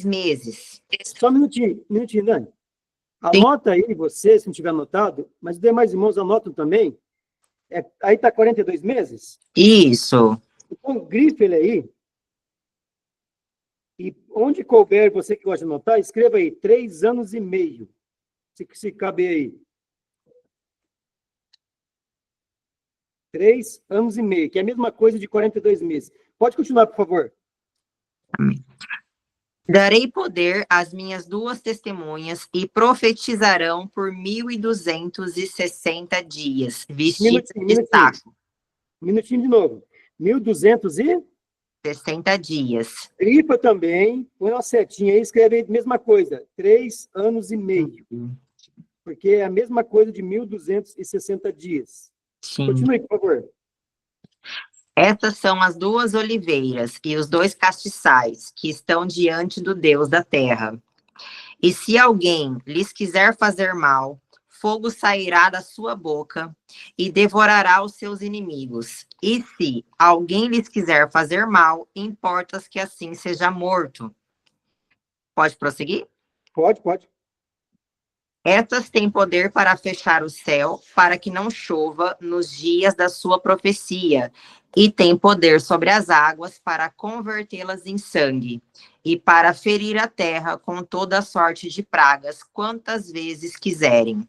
meses. Só um minutinho, Dani. Sim. Anota aí, você, se não tiver anotado, mas os demais irmãos anotam também. Aí está 42 meses? Isso. Então, grife ele aí. E onde couber, você que gosta de anotar, escreva aí, 3 anos e meio. Se cabe aí. 3 anos e meio, que é a mesma coisa de 42 meses. Pode continuar, por favor. Amém. Darei poder às minhas 2 testemunhas e profetizarão por 1.260 dias, vestidas de saco. Minutinho de novo. 60 dias. Grifa também, põe uma setinha aí, escreve aí a mesma coisa, 3 anos e meio. Porque é a mesma coisa de 1.260 dias. Sim. Continue, por favor. Estas são as 2 oliveiras e os 2 castiçais que estão diante do Deus da terra. E se alguém lhes quiser fazer mal, fogo sairá da sua boca e devorará os seus inimigos. E se alguém lhes quiser fazer mal, importa que assim seja morto. Pode prosseguir? Pode. Estas têm poder para fechar o céu, para que não chova nos dias da sua profecia, e têm poder sobre as águas para convertê-las em sangue, e para ferir a terra com toda sorte de pragas, quantas vezes quiserem.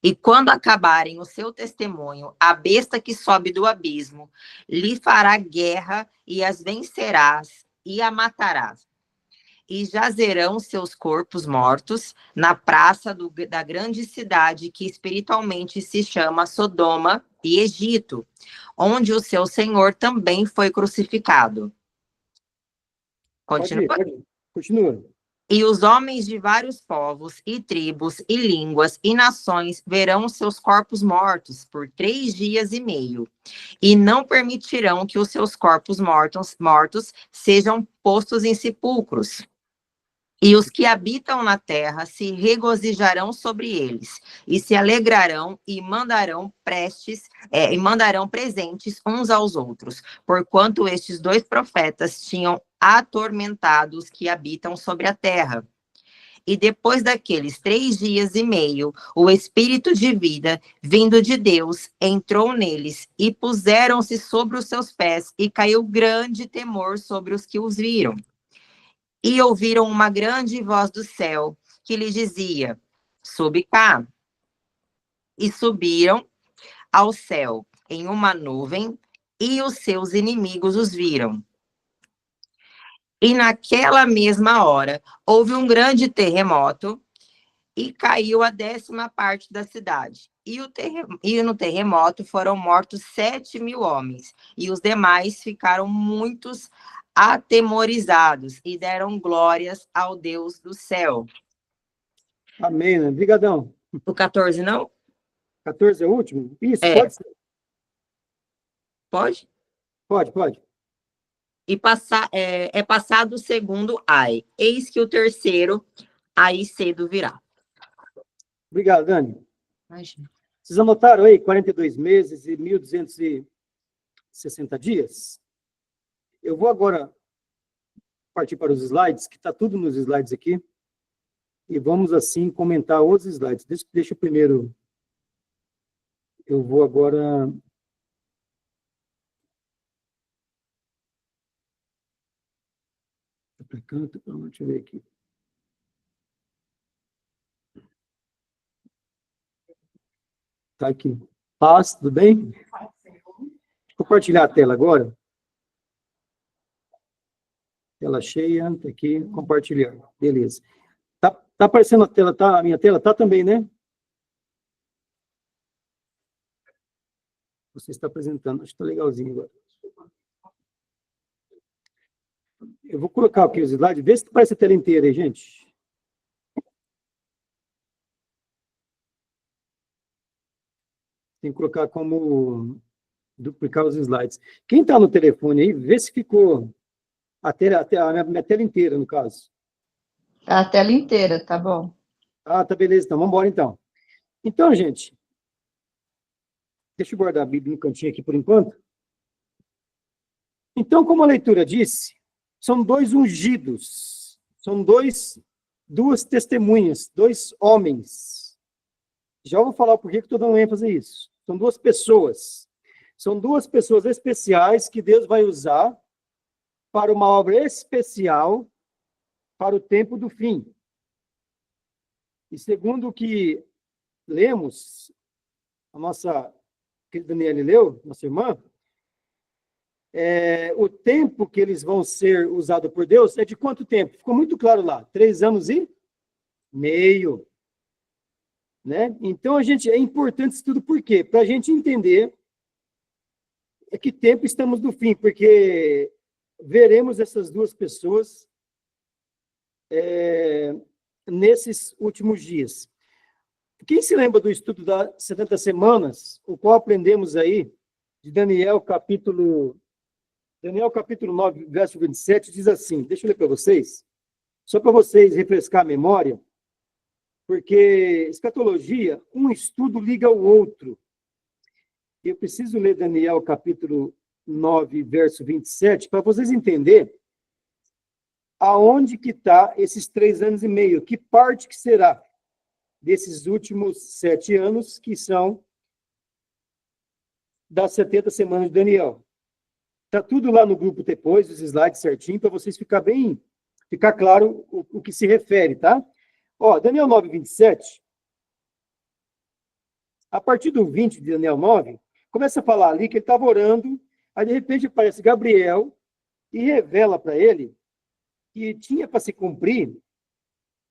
E quando acabarem o seu testemunho, a besta que sobe do abismo lhe fará guerra e as vencerás e a matarás. E jazerão seus corpos mortos na praça da grande cidade que espiritualmente se chama Sodoma e Egito, onde o seu Senhor também foi crucificado. Continua. Pode ir. Continua. E os homens de vários povos e tribos e línguas e nações verão seus corpos mortos por 3 dias e meio, e não permitirão que os seus corpos mortos sejam postos em sepulcros. E os que habitam na terra se regozijarão sobre eles, e se alegrarão e mandarão presentes uns aos outros, porquanto estes 2 profetas tinham atormentado os que habitam sobre a terra. E depois daqueles 3 dias e meio, o Espírito de vida, vindo de Deus, entrou neles, e puseram-se sobre os seus pés, e caiu grande temor sobre os que os viram. E ouviram uma grande voz do céu, que lhe dizia: sobe cá. E subiram ao céu em uma nuvem, e os seus inimigos os viram. E naquela mesma hora, houve um grande terremoto, e caiu a 10ª parte da cidade. E no terremoto foram mortos 7.000 homens, e os demais ficaram muitos atemorizados e deram glórias ao Deus do céu. Amém, né? Obrigadão. O 14 não? 14 é o último? Isso, É. pode ser. Pode? Pode. E passado o segundo ai, eis que o terceiro aí cedo virá. Obrigado, Dani. Imagina. Vocês anotaram aí 42 meses e 1.260 dias? Eu vou agora partir para os slides, que está tudo nos slides aqui, e vamos, assim, comentar os slides. Deixa eu primeiro... Eu vou agora... Deixa eu ver aqui. Tá aqui. Paz, tudo bem? Vou compartilhar a tela agora. Tela cheia, tá aqui, compartilhar. Beleza. Tá aparecendo a tela, tá? A minha tela tá também, né? Você está apresentando, acho que tá legalzinho agora. Eu vou colocar aqui os slides, vê se aparece a tela inteira aí, gente. Tem que colocar como duplicar os slides. Quem está no telefone aí, vê se ficou a minha tela inteira, no caso. A tela inteira, tá bom. Ah, tá, beleza, então, vamos embora, então. Então, gente, deixa eu guardar a Bíblia no cantinho aqui por enquanto. Então, como a leitura disse, são 2 ungidos. São duas testemunhas, dois homens. Já vou falar por que estou dando ênfase a isso. São duas pessoas. São duas pessoas especiais que Deus vai usar para uma obra especial para o tempo do fim. E segundo o que lemos, a nossa querida Daniela leu, nossa irmã, o tempo que eles vão ser usados por Deus é de quanto tempo? Ficou muito claro lá, 3 anos e meio. Né? Então, é importante isso tudo, por quê? Para a gente entender que tempo estamos no fim, porque veremos essas duas pessoas nesses últimos dias. Quem se lembra do estudo das 70 semanas, o qual aprendemos aí, de Daniel capítulo 9, verso 27, diz assim, deixa eu ler para vocês, só para vocês refrescar a memória, porque escatologia, um estudo liga ao outro. Eu preciso ler Daniel capítulo 9, verso 27, para vocês entenderem aonde que está esses 3 anos e meio, que parte que será desses últimos 7 anos, que são das 70 semanas de Daniel. Está tudo lá no grupo depois, os slides certinho, para vocês ficar claro o que se refere, tá? Ó, Daniel 9, 27, a partir do 20 de Daniel 9, começa a falar ali que ele estava orando, aí de repente aparece Gabriel e revela para ele que tinha para se cumprir,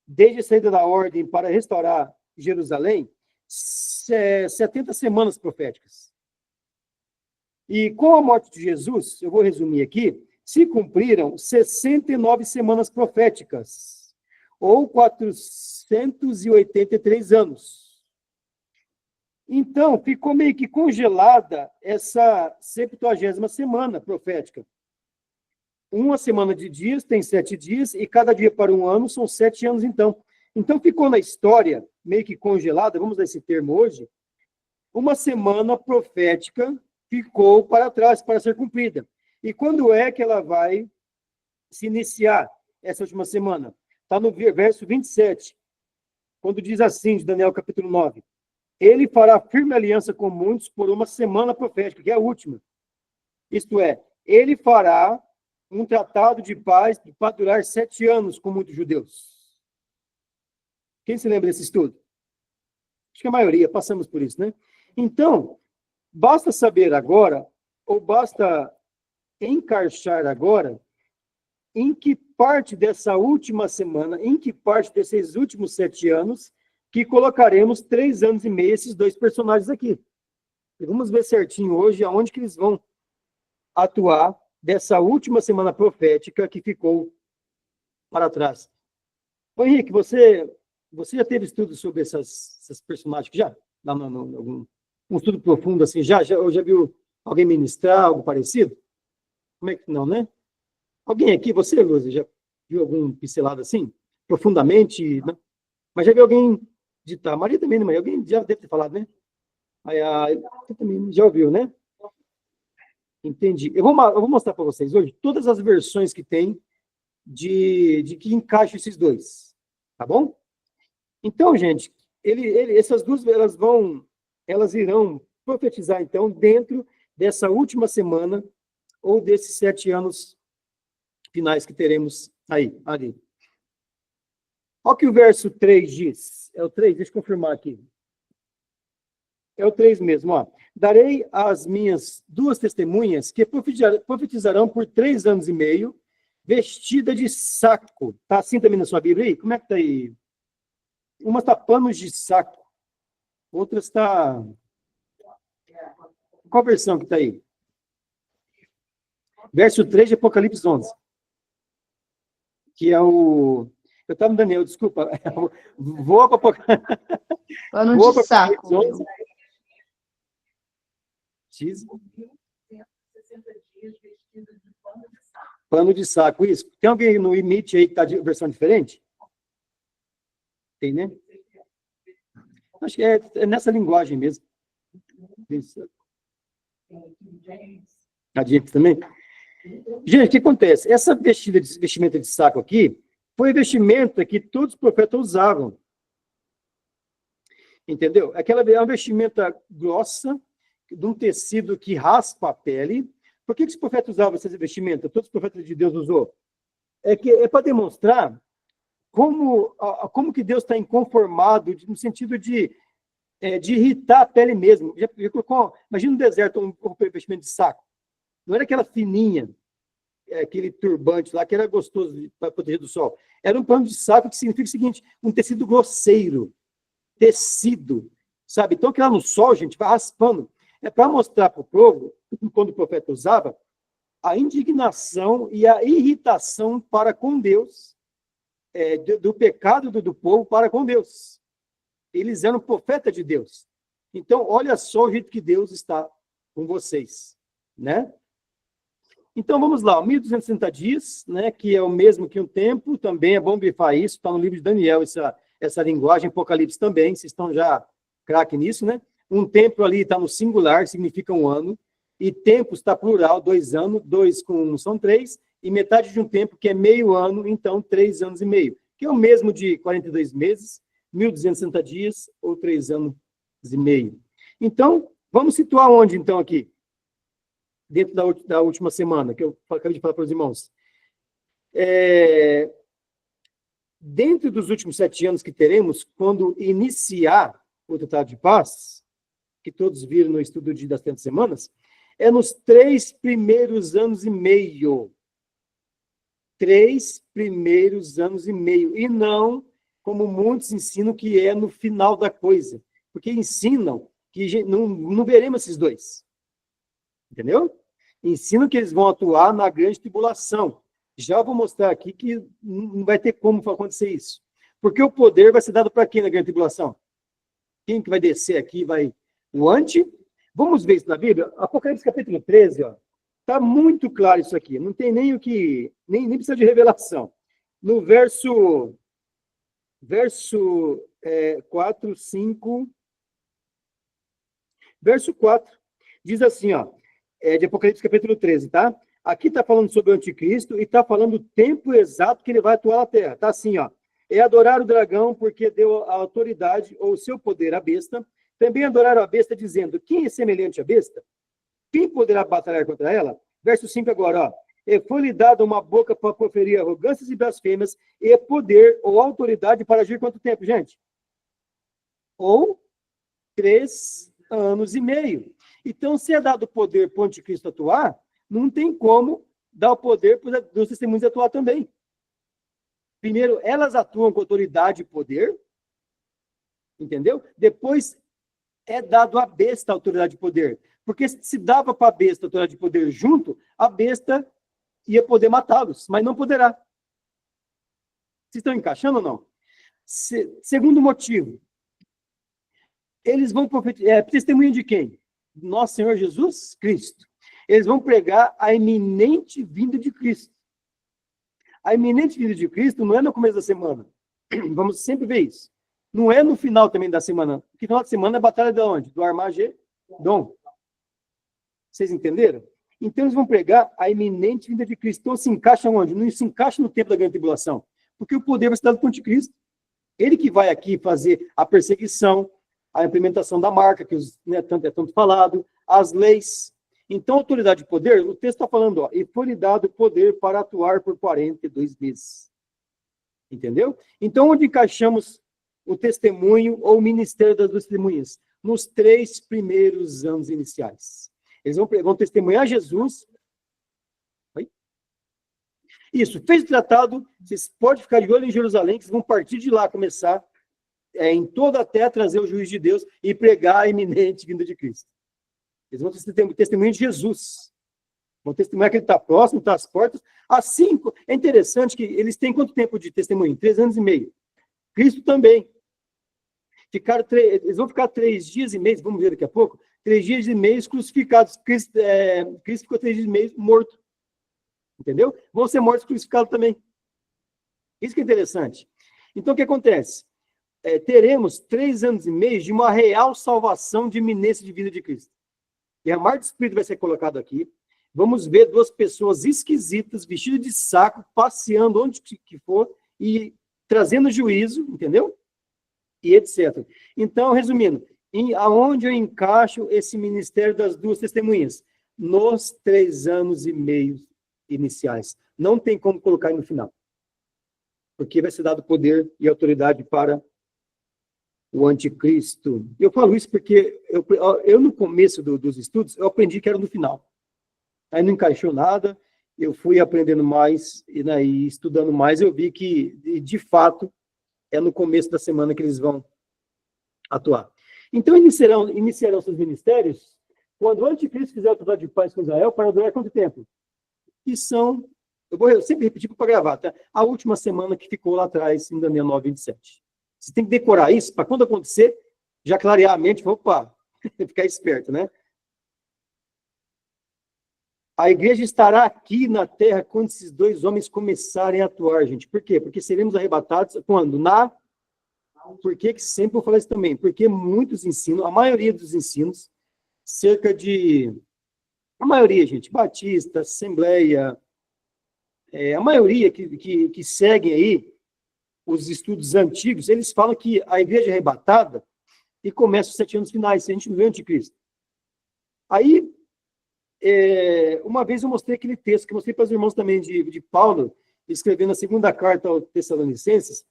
desde a saída da ordem para restaurar Jerusalém, 70 semanas proféticas. E com a morte de Jesus, eu vou resumir aqui, se cumpriram 69 semanas proféticas, ou 483 anos. Então, ficou meio que congelada essa 70ª semana profética. Uma semana de dias tem 7 dias, e cada dia para um ano são 7 anos, então. Então, ficou na história, meio que congelada, vamos dar esse termo hoje, uma semana profética ficou para trás, para ser cumprida. E quando é que ela vai se iniciar, essa última semana? Está no verso 27, quando diz assim, de Daniel capítulo 9, ele fará firme aliança com muitos por uma semana profética, que é a última. Isto é, ele fará um tratado de paz para durar 7 anos com muitos judeus. Quem se lembra desse estudo? Acho que a maioria, passamos por isso, né? Então, basta saber agora, ou basta encaixar agora, em que parte dessa última semana, em que parte desses últimos 7 anos, que colocaremos 3 anos e meio esses dois personagens aqui. E vamos ver certinho hoje aonde que eles vão atuar dessa última semana profética que ficou para trás. Ô, Henrique, você já teve estudo sobre essas personagens já? Um estudo profundo assim, já viu alguém ministrar algo parecido? Como é que não, né? Alguém aqui, você, Lúcia, já viu algum pincelado assim? Profundamente, né? Mas já viu alguém ditar? Maria também, né, Maria? Alguém já deve ter falado, né? Você também já ouviu, né? Entendi. Eu vou mostrar para vocês hoje todas as versões que tem de que encaixa esses dois. Tá bom? Então, gente, essas duas, elas irão profetizar, então, dentro dessa última semana ou desses 7 anos finais que teremos ali. Olha o que o verso 3 diz. É o 3? Deixa eu confirmar aqui. É o 3 mesmo, ó. Darei às minhas 2 testemunhas que profetizarão por 3 anos e meio, vestida de saco. Tá assim também na sua Bíblia aí? Como é que tá aí? Uma está panos de saco. Outra está... Qual versão que está aí? Verso 3 de Apocalipse 11. Que é o... Eu estava no Daniel, desculpa. Voa para Apocalipse. Pano de saco. Pano de saco, isso. Tem alguém no Imite aí que está de versão diferente? Tem, né? Acho que é nessa linguagem mesmo. A gente também. Gente, o que acontece? Essa vestimenta de saco aqui Foi a vestimenta que todos os profetas usavam. Entendeu? Aquela é uma vestimenta grossa, de um tecido que raspa a pele. Por que os profetas usavam essa vestimenta? Todos os profetas de Deus usou. É para demonstrar como que Deus está inconformado, no sentido de irritar a pele mesmo. Imagina no deserto um vestimento de saco. Não era aquela fininha, aquele turbante lá, que era gostoso para proteger do sol. Era um pano de saco, que significa o seguinte, um tecido grosseiro, tecido, sabe? Então, que lá no sol, gente, vai raspando. É para mostrar para o povo, quando o profeta usava, a indignação e a irritação para com Deus, do pecado do povo para com Deus. Eles eram profeta de Deus. Então, olha só o jeito que Deus está com vocês, né? Então, vamos lá, 1.260 dias, né, que é o mesmo que um tempo, também é bom grifar isso, está no livro de Daniel, essa linguagem, Apocalipse também, vocês estão já craque nisso, né? Um tempo ali está no singular, significa um ano, e tempo está plural, 2 anos, 2 com 1 são 3, e metade de um tempo, que é meio ano, então 3 anos e meio, que é o mesmo de 42 meses, 1.260 dias, ou 3 anos e meio. Então, vamos situar onde, então, aqui? Dentro da última semana, que eu acabei de falar para os irmãos. Dentro dos últimos 7 anos que teremos, quando iniciar o Tratado de Paz, que todos viram no estudo das 30 semanas, é nos 3 primeiros anos e meio. 3 primeiros anos e meio. E não, como muitos ensinam, que é no final da coisa. Porque ensinam que não veremos esses dois. Entendeu? Ensinam que eles vão atuar na grande tribulação. Já vou mostrar aqui que não vai ter como acontecer isso. Porque o poder vai ser dado para quem na grande tribulação? Quem que vai descer aqui? O Vamos ver isso na Bíblia? Apocalipse capítulo 13, ó. Está muito claro isso aqui. Não tem nem o que... Nem precisa de revelação. No verso 4, 5... Verso 4. Diz assim, ó. De Apocalipse capítulo 13, tá? Aqui está falando sobre o anticristo e está falando o tempo exato que ele vai atuar na terra. Está assim, ó. É adorar o dragão porque deu a autoridade ou o seu poder à besta. Também adoraram a besta dizendo, quem é semelhante à besta? Quem poderá batalhar contra ela? Verso 5 agora, ó. E foi-lhe dada uma boca para proferir arrogâncias e blasfêmias e poder ou autoridade para agir quanto tempo, gente? Ou 3 anos e meio. Então, se é dado poder para o anticristo atuar, não tem como dar o poder para os testemunhos atuar também. Primeiro, elas atuam com autoridade e poder, entendeu? Depois, é dado à besta a autoridade e poder. Porque se dava para a besta a autoridade e poder junto, a besta ia poder matá-los, mas não poderá. Vocês estão encaixando ou não? Segundo motivo, eles vão testemunho de quem? Nosso Senhor Jesus Cristo. Eles vão pregar a iminente vinda de Cristo. A iminente vinda de Cristo não é no começo da semana. Vamos sempre ver isso. Não é no final também da semana. No final da semana é a batalha de onde? Do Armagedon. Vocês entenderam? Então eles vão pregar a iminente vinda de Cristo. Então se encaixa onde? Não se encaixa no tempo da grande tribulação. Porque o poder vai ser dado para o anticristo. Ele que vai aqui fazer a perseguição, a implementação da marca, que tanto falado, as leis. Então, autoridade e poder, o texto está falando, ó, e foi-lhe dado poder para atuar por 42 meses. Entendeu? Então, onde encaixamos o testemunho ou o ministério das duas testemunhas? Nos 3 primeiros anos iniciais. Eles vão testemunhar Jesus. Oi? Isso, fez o tratado, vocês podem ficar de olho em Jerusalém, que vocês vão partir de lá, começar em toda a terra trazer o juízo de Deus e pregar a iminente vinda de Cristo. Eles vão testemunhar de Jesus. Vão testemunhar que ele está próximo, está às portas. Assim, é interessante que eles têm quanto tempo de testemunho? 3 anos e meio. Cristo também. Eles vão ficar 3 dias e meio, vamos ver daqui a pouco, 3 dias e meio crucificados. Cristo ficou 3 dias e meio morto. Entendeu? Vão ser mortos crucificados também. Isso que é interessante. Então, o que acontece? Teremos 3 anos e meio de uma real salvação de iminência de vida de Cristo. E a marca do Espírito vai ser colocado aqui. Vamos ver 2 pessoas esquisitas, vestidas de saco, passeando onde que for, e trazendo juízo, entendeu? E etc. Então, resumindo, aonde eu encaixo esse ministério das duas testemunhas? Nos 3 anos e meio iniciais. Não tem como colocar no final. Porque vai ser dado poder e autoridade para o anticristo. Eu falo isso porque eu no começo dos estudos, eu aprendi que era no final. Aí não encaixou nada, eu fui aprendendo mais e estudando mais, eu vi que, de fato, é no começo da semana que eles vão atuar. Então, iniciarão seus ministérios quando o anticristo fizer o tratado de paz com Israel para durar quanto tempo? Que são, eu sempre repetir para gravar, tá? A última semana que ficou lá atrás, em Daniel 9:27. Você tem que decorar isso para quando acontecer, já clarear a mente, opa, ficar esperto, né? A igreja estará aqui na terra quando esses 2 homens começarem a atuar, gente. Por quê? Porque seremos arrebatados quando? Por que sempre eu falo isso também? Porque muitos ensinam, a maioria dos ensinos, a maioria, gente, Batista, Assembleia, a maioria que seguem aí os estudos antigos, eles falam que a igreja é arrebatada e começa os 7 anos finais, a gente não vê o anticristo. Aí, uma vez eu mostrei aquele texto, que eu mostrei para os irmãos também de Paulo, escrevendo a 2ª carta aos Tessalonicenses.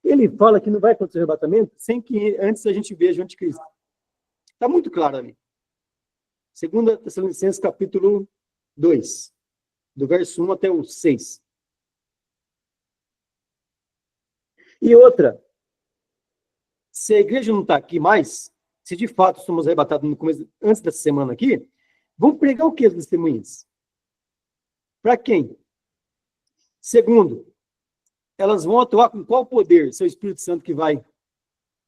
Ele fala que não vai acontecer arrebatamento sem que antes a gente veja o anticristo. Está muito claro ali. 2 Tessalonicenses, capítulo 2, do verso 1 até o 6. E outra, se a igreja não está aqui mais, se de fato somos arrebatados no começo, antes dessa semana aqui, vão pregar o que as testemunhas? Para quem? Segundo, elas vão atuar com qual poder? Seu Espírito Santo que vai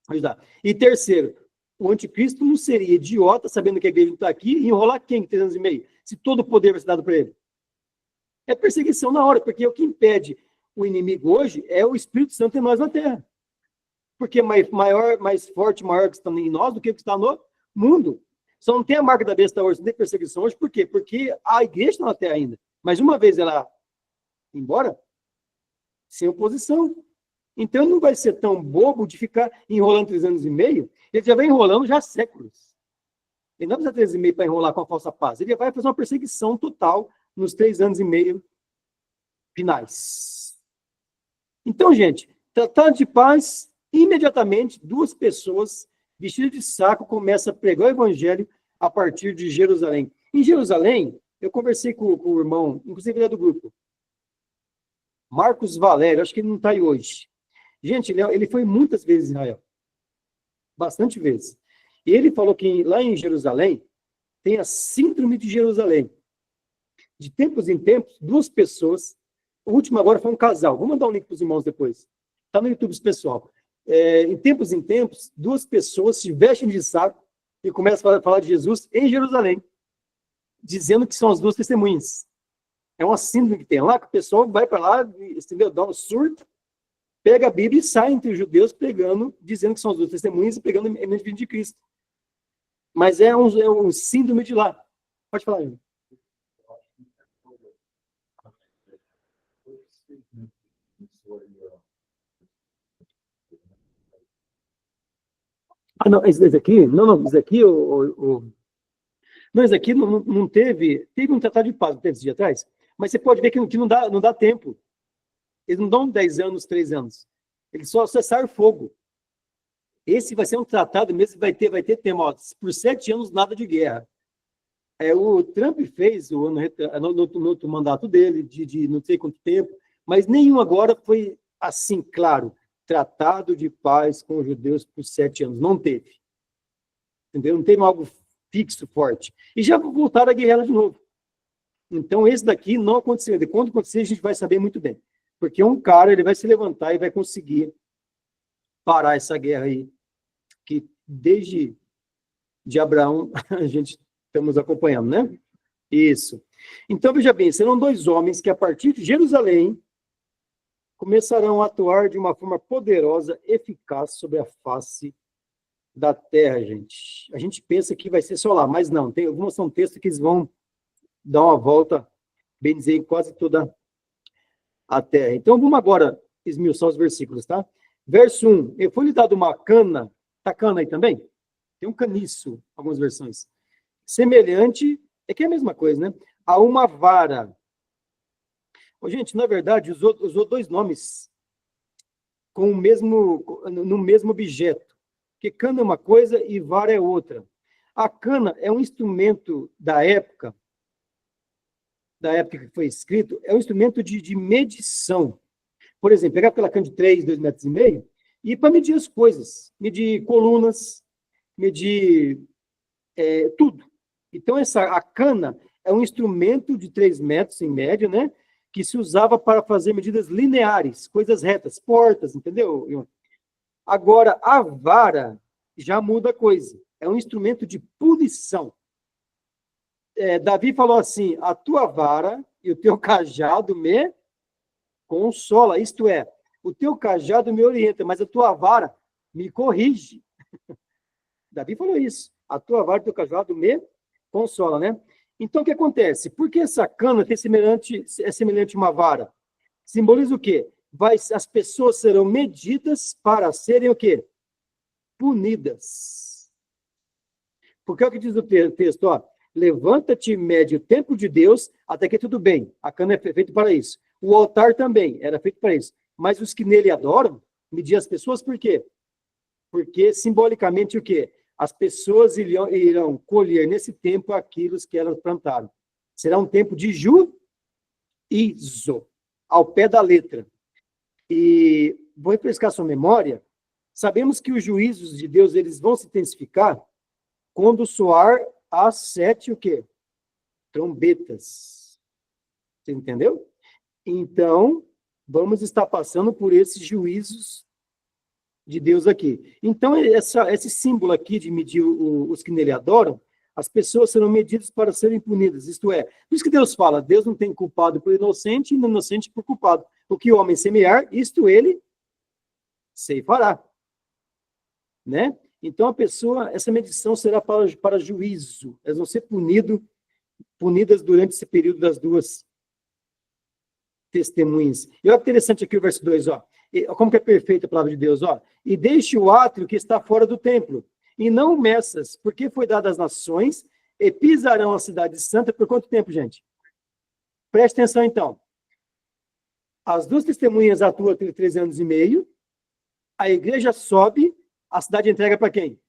ajudar. E terceiro, o anticristo não seria idiota, sabendo que a igreja não está aqui, e enrolar quem em 3 anos e meio? Se todo o poder vai ser dado para ele. É perseguição na hora, porque o que impede o inimigo hoje é o Espírito Santo em nós na terra. Porque mais forte, maior que está em nós do que o que está no mundo. Só não tem a marca da besta hoje, não tem perseguição hoje. Por quê? Porque a igreja está na terra ainda. Mas uma vez ela ir embora, sem oposição. Então ele não vai ser tão bobo de ficar enrolando 3 anos e meio. Ele já vem enrolando já há séculos. Ele não precisa 3 anos e meio para enrolar com a falsa paz. Ele vai fazer uma perseguição total nos 3 anos e meio finais. Então, gente, tratado de paz, imediatamente 2 pessoas vestidas de saco começam a pregar o evangelho a partir de Jerusalém. Em Jerusalém, eu conversei com o irmão, inclusive ele é do grupo, Marcos Valério, acho que ele não está aí hoje. Gente, ele foi muitas vezes em Israel. Bastante vezes. E ele falou que lá em Jerusalém, tem a síndrome de Jerusalém. De tempos em tempos, 2 pessoas, o último agora foi um casal, vou mandar um link para os irmãos depois. Está no YouTube, pessoal. Em tempos, 2 pessoas se vestem de saco e começam a falar de Jesus em Jerusalém, dizendo que são as 2 testemunhas. É uma síndrome que tem lá, que o pessoal vai para lá, entendeu? Dá um surto, pega a Bíblia e sai entre os judeus pregando, dizendo que são as 2 testemunhas e pregando em nome de Cristo. Mas é um síndrome de lá. Pode falar, Ana. Ah, não, esse aqui? Não, esse aqui, não, esse aqui não teve um tratado de paz, não teve esse dia atrás, mas você pode ver que não dá tempo. Eles não dão 10 anos, 3 anos. Eles só cessaram fogo. Esse vai ser um tratado mesmo, vai ter tempo, ó, por 7 anos, nada de guerra. O Trump fez no outro mandato dele, de não sei quanto tempo, mas nenhum agora foi assim, claro, tratado de paz com os judeus por 7 anos. Não teve. Entendeu? Não teve algo fixo, forte. E já voltaram a guerra de novo. Então, esse daqui não aconteceu. De quando acontecer, a gente vai saber muito bem. Porque um cara, ele vai se levantar e vai conseguir parar essa guerra aí, que desde de Abraão a gente estamos acompanhando, né? Isso. Então, veja bem, serão 2 homens que, a partir de Jerusalém, começarão a atuar de uma forma poderosa, eficaz sobre a face da terra, gente. A gente pensa que vai ser só lá, mas não. Tem alguns são textos que eles vão dar uma volta, bem dizer, em quase toda a terra. Então, vamos agora esmiuçar os versículos, tá? Verso 1. Eu fui lhe dado uma cana, tá cana aí também? Tem um caniço, algumas versões. Semelhante, é que é a mesma coisa, né? A uma vara. Ô, gente, na verdade, usou dois nomes no mesmo objeto. Porque cana é uma coisa e vara é outra. A cana é um instrumento da época que foi escrito, é um instrumento de medição. Por exemplo, pegar aquela cana de 3, 2,5 metros e para medir as coisas, medir colunas, medir tudo. Então, a cana é um instrumento de 3 metros, em média, né? Que se usava para fazer medidas lineares, coisas retas, portas, entendeu? Agora, a vara já muda a coisa. É um instrumento de punição. Davi falou assim, a tua vara e o teu cajado me consola. Isto é, o teu cajado me orienta, mas a tua vara me corrige. Davi falou isso. A tua vara e o teu cajado me consola, né? Então, o que acontece? Por que essa cana é semelhante a uma vara? Simboliza o quê? As pessoas serão medidas para serem o quê? Punidas. Porque é o que diz o texto, ó. Levanta-te e mede o templo de Deus, até que tudo bem. A cana é feita para isso. O altar também era feito para isso. Mas os que nele adoram, medir as pessoas, por quê? Porque, simbolicamente, o quê? As pessoas irão colher nesse tempo aquilo que elas plantaram. Será um tempo de juízo, ao pé da letra. E vou refrescar sua memória. Sabemos que os juízos de Deus eles vão se intensificar quando soar as 7 o quê? Trombetas. Você entendeu? Então, vamos estar passando por esses juízos de Deus aqui. Então, esse símbolo aqui de medir os que nele adoram, as pessoas serão medidas para serem punidas. Isto é, por isso que Deus fala, Deus não tem culpado por inocente e inocente por culpado. O que o homem semear, isto ele ceifará. Né? Então, essa medição será para juízo. Elas vão ser punidas durante esse período das duas testemunhas. E olha que interessante aqui o verso 2, ó. Como que é perfeita a palavra de Deus, ó. E deixe o átrio que está fora do templo, e não o meças, porque foi dado às nações, e pisarão a cidade santa por quanto tempo, gente? Preste atenção, então. As duas testemunhas atuam por 3 anos e meio, a igreja sobe, a cidade entrega para quem?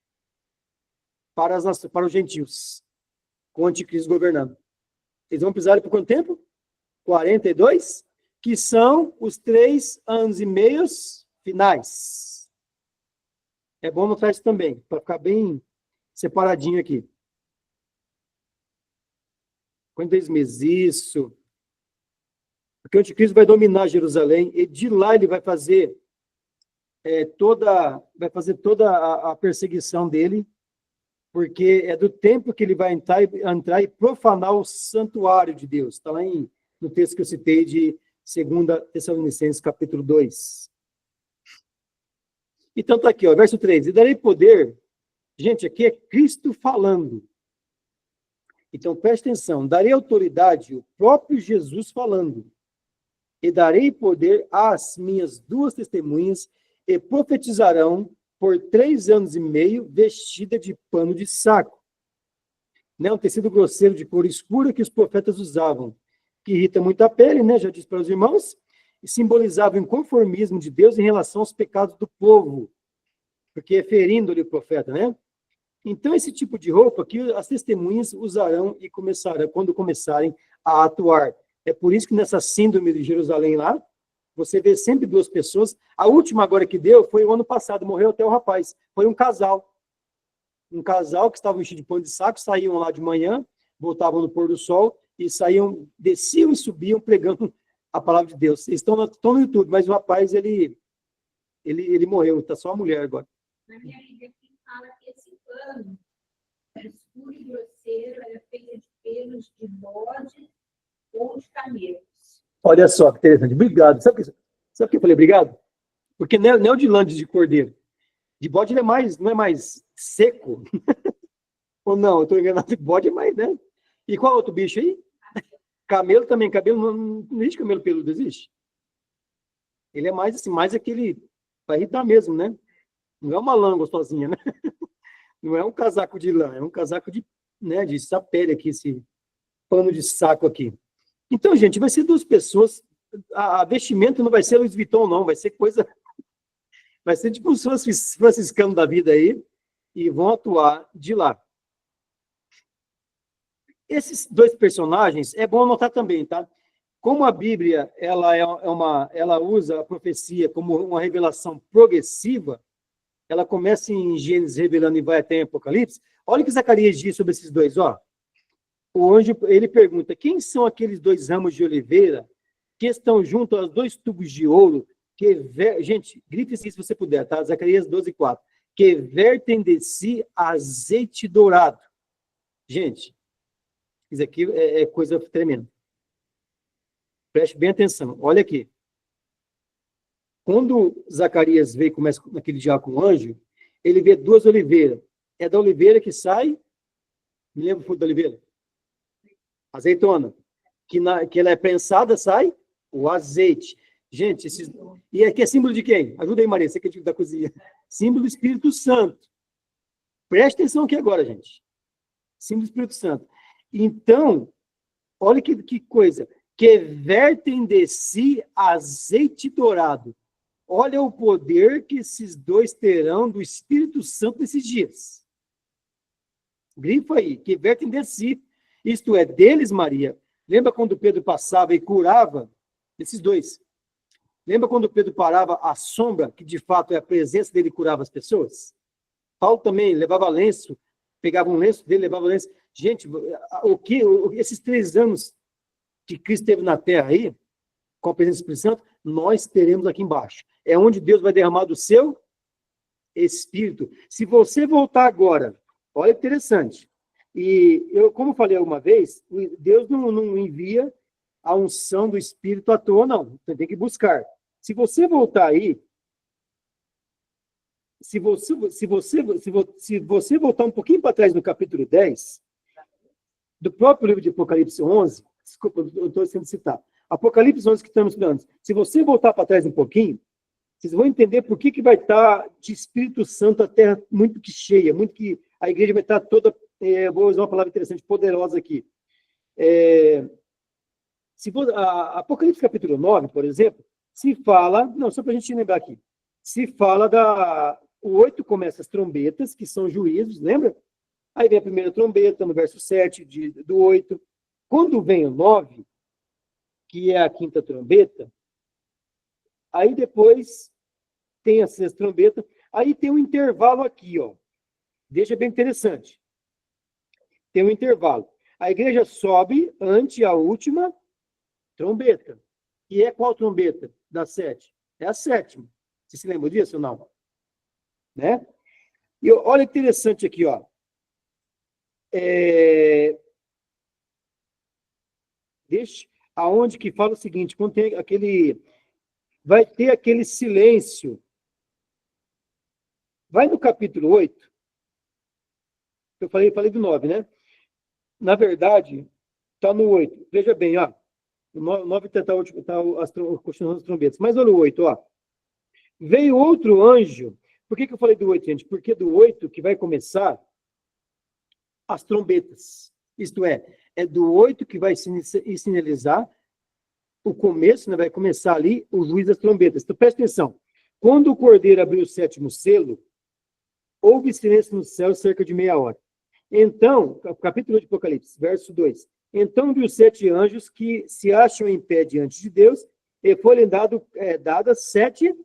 Para os gentios, com o anticristo governando. Eles vão pisar por quanto tempo? 42, que são os 3 anos e meio finais. É bom notar isso também, para ficar bem separadinho aqui. 42 meses, isso. Porque o anticristo vai dominar Jerusalém, e de lá ele vai fazer toda a perseguição dele, porque é do tempo que ele vai entrar e profanar o santuário de Deus. Está lá no texto que eu citei de 2 Tessalonicenses, capítulo 2. Então está aqui, ó, verso 3. E darei poder, gente, aqui é Cristo falando. Então preste atenção, darei autoridade, o próprio Jesus falando. E darei poder às minhas 2 testemunhas, e profetizarão por 3 anos e meio, vestida de pano de saco. Né? Um tecido grosseiro de cor escura que os profetas usavam, que irrita muito a pele, né? Já disse para os irmãos, e simbolizava o inconformismo de Deus em relação aos pecados do povo, porque é ferindo-lhe o profeta, né? Então, esse tipo de roupa que as testemunhas usarão e quando começarem a atuar. É por isso que nessa síndrome de Jerusalém lá, você vê sempre 2 pessoas. A última agora que deu foi o ano passado, morreu até o rapaz. Foi um casal. Um casal que estava vestido de pano de saco, saíam lá de manhã, voltavam no pôr do sol, e saíam, desciam e subiam pregando a palavra de Deus. Eles estão no YouTube, mas o rapaz, ele morreu, está só a mulher agora. Na minha Bíblia aqui fala que esse pano escuro e grosseiro era feito de pelos de bode ou de camelo. Olha só que interessante. Obrigado. Sabe por que eu falei obrigado? Porque não é o de lã de cordeiro. De bode ele não é mais seco. Ou não, eu estou enganado. De bode é mais, né? E qual outro bicho aí? Camelo também. Camelo não existe camelo peludo, existe? Ele é mais assim, mais aquele, vai irritar mesmo, né? Não é uma lã gostosinha, né? Não é um casaco de lã, é um casaco de, né, de sapele aqui, esse pano de saco aqui. Então, gente, vai ser duas pessoas, a vestimenta não vai ser Louis Vuitton, não, vai ser coisa, vai ser tipo os franciscanos da vida aí, e vão atuar de lá. Esses dois personagens, é bom anotar também, tá? Como a Bíblia, ela usa a profecia como uma revelação progressiva, ela começa em Gênesis revelando e vai até em Apocalipse. Olha o que Zacarias diz sobre esses dois, ó. O anjo, ele pergunta, quem são aqueles dois ramos de oliveira que estão junto aos dois tubos de ouro gente, grife assim se você puder, tá? Zacarias 12:4. Que vertem de si azeite dourado. Gente, isso aqui é coisa tremenda. Preste bem atenção. Olha aqui. Quando Zacarias veio e começa naquele diálogo com o anjo, ele vê duas oliveiras. É da oliveira que sai, me lembra o fruto da oliveira? Azeitona. Que ela é prensada, sai o azeite. Gente, e aqui é símbolo de quem? Ajuda aí, Maria, você que é tipo da cozinha. Símbolo do Espírito Santo. Preste atenção aqui agora, gente. Símbolo do Espírito Santo. Então, olha que coisa. Que vertem de si azeite dourado. Olha o poder que esses dois terão do Espírito Santo nesses dias. Grifa aí, que vertem de si. Isto é, deles, Maria. Lembra quando Pedro passava e curava? Esses dois. Lembra quando Pedro parava à sombra, que de fato é a presença dele que curava as pessoas? Paulo também levava lenço, pegava um lenço dele, levava lenço. Gente, esses 3 anos que Cristo esteve na terra aí, com a presença do Espírito Santo, nós teremos aqui embaixo. É onde Deus vai derramar do seu Espírito. Se você voltar agora, olha que interessante. E eu, como falei alguma vez, Deus não envia a unção do Espírito à toa, não. Você tem que buscar. Se você voltar aí, se você voltar um pouquinho para trás no capítulo 10, do próprio livro de Apocalipse 11, desculpa, eu estou sendo citado. Apocalipse 11 que estamos estudando. Se você voltar para trás um pouquinho, vocês vão entender por que vai estar de Espírito Santo a terra muito que cheia, muito que a igreja vai estar toda, vou usar uma palavra interessante, poderosa aqui. Apocalipse capítulo 9, por exemplo, se fala, não, só para a gente lembrar aqui, se fala o 8 começa as trombetas, que são juízos, lembra? Aí vem a primeira trombeta, no verso 7 do 8. Quando vem o 9, que é a quinta trombeta, aí depois tem a sexta trombeta, aí tem um intervalo aqui, ó. Deixa bem interessante. Tem um intervalo. A igreja sobe ante a última trombeta. E é qual trombeta das 7? É a 7ª. Você se lembra disso ou não? Né? E olha que interessante aqui, ó. Aonde que fala o seguinte, quando tem vai ter aquele silêncio. Vai no capítulo 8. Eu falei do 9, né? Na verdade, está no 8. Veja bem, ó. O 9 está continuando as trombetas. Mas olha o 8, ó. Veio outro anjo. Por que eu falei do 8, gente? Porque do 8 que vai começar as trombetas. Isto é do 8 que vai sinalizar o começo, né? Vai começar ali o juiz das trombetas. Então, presta atenção. Quando o cordeiro abriu o 7º selo, houve silêncio no céu cerca de meia hora. Então, capítulo de Apocalipse, verso 2. Então viu 7 anjos que se acham em pé diante de Deus, e foi-lhe dadas 7.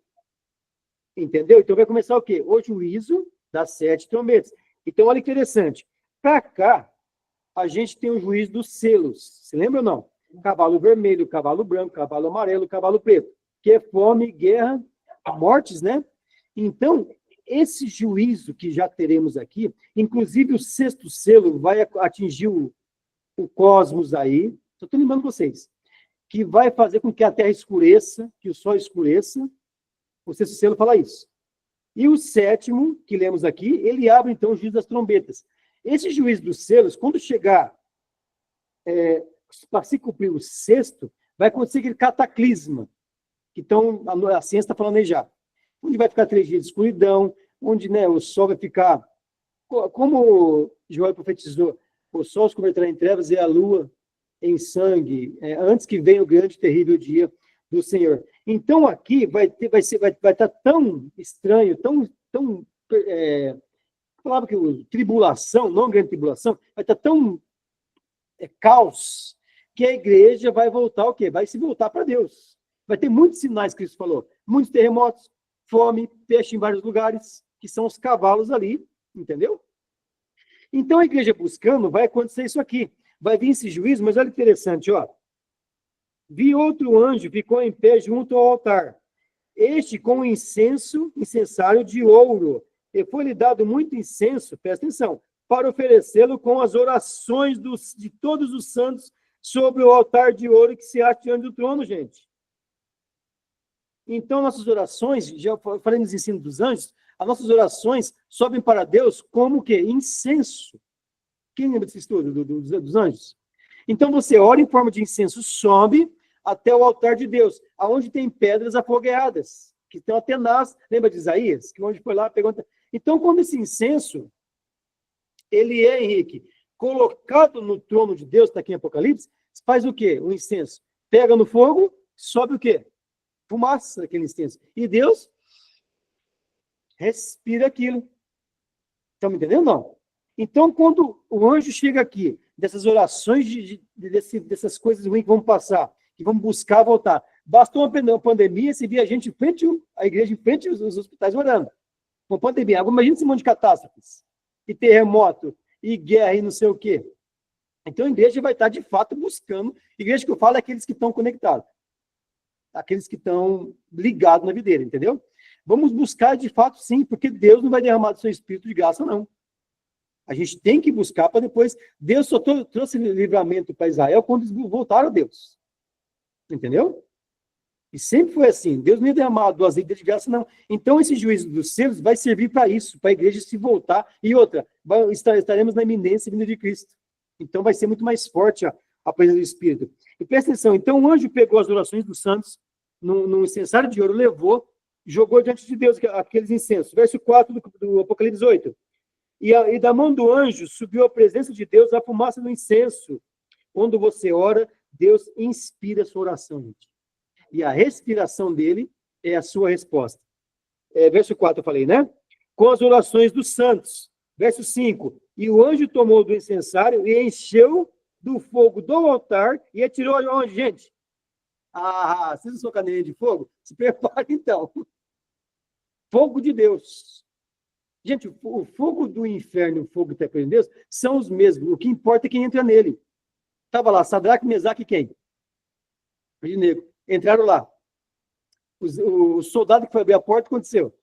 Entendeu? Então vai começar o quê? O juízo das 7 trombetas. Então, olha que interessante. Para cá, a gente tem o juízo dos selos. Se lembra ou não? Cavalo vermelho, cavalo branco, cavalo amarelo, cavalo preto. Que é fome, guerra, mortes, né? Então, esse juízo que já teremos aqui, inclusive o 6º selo vai atingir o cosmos aí, só estou lembrando vocês, que vai fazer com que a terra escureça, que o sol escureça, o 6º selo fala isso. E o 7º, que lemos aqui, ele abre então o juízo das trombetas. Esse juízo dos selos, quando chegar para se cumprir o 6º, vai acontecer aquele cataclisma. que estão, a ciência está falando aí já, onde vai ficar 3 dias de escuridão, onde, né, o sol vai ficar, como Joel profetizou, o sol se converterá em trevas e a lua em sangue, antes que venha o grande e terrível dia do Senhor. Então aqui vai estar tão estranho, tão falava que tribulação, não grande tribulação, vai estar tão caos, que a igreja vai voltar o quê? Vai se voltar para Deus. Vai ter muitos sinais que Cristo falou, muitos terremotos, fome, peixe em vários lugares, que são os cavalos ali, entendeu? Então a igreja buscando, vai acontecer isso aqui. Vai vir esse juízo, mas olha que interessante, ó. Vi outro anjo, ficou em pé junto ao altar. Este com incensário de ouro. E foi-lhe dado muito incenso, presta atenção, para oferecê-lo com as orações de todos os santos sobre o altar de ouro que se acha diante do trono, gente. Então, nossas orações, já falei nos ensinos dos anjos, as nossas orações sobem para Deus como o quê? Incenso. Quem lembra desse estudo dos anjos? Então, você ora em forma de incenso, sobe até o altar de Deus, aonde tem pedras afogueadas, que estão até lembra de Isaías? Que onde foi lá, pegou... Então, quando esse incenso, ele é, Henrique, colocado no trono de Deus, está aqui em Apocalipse, faz o quê? O incenso pega no fogo, sobe o quê? Fumaça daquele incenso. E Deus respira aquilo. Estão me entendendo? Não. Então, quando o anjo chega aqui, dessas orações, dessas coisas ruins que vão passar, que vamos buscar voltar, bastou uma pandemia, se via a gente em frente, a igreja em frente aos hospitais orando. Uma pandemia. Agora, imagina esse monte de catástrofes, e terremoto, e guerra, e não sei o quê. Então, a igreja vai estar, de fato, buscando. Igreja que eu falo é aqueles que estão conectados. Aqueles que estão ligados na videira, entendeu? Vamos buscar, de fato, sim, porque Deus não vai derramar do seu espírito de graça, não. A gente tem que buscar para depois... Deus só trouxe livramento para Israel quando eles voltaram a Deus. Entendeu? E sempre foi assim. Deus não ia derramar do azeite de graça, não. Então, esse juízo dos selos vai servir para isso, para a igreja se voltar. E outra, estaremos na iminência vinda de Cristo. Então, vai ser muito mais forte a presença do Espírito. E presta atenção. Então, o anjo pegou as orações dos santos, num incensário de ouro, levou, jogou diante de Deus aqueles incensos. Verso 4 do Apocalipse 8. E da mão do anjo subiu a presença de Deus a fumaça do incenso. Quando você ora, Deus inspira a sua oração, gente. E a respiração dele é a sua resposta. Verso 4 eu falei, né? Com as orações dos santos. Verso 5. E o anjo tomou do incensário e encheu do fogo do altar e atirou onde, gente? Ah, vocês não são canelinha de fogo? Se prepare, então. Fogo de Deus. Gente, o fogo do inferno e o fogo que está de Deus são os mesmos. O que importa é quem entra nele. Estava lá, Sadraque, Mesaque e quem? Abednego. Entraram lá. O soldado que foi abrir a porta, aconteceu.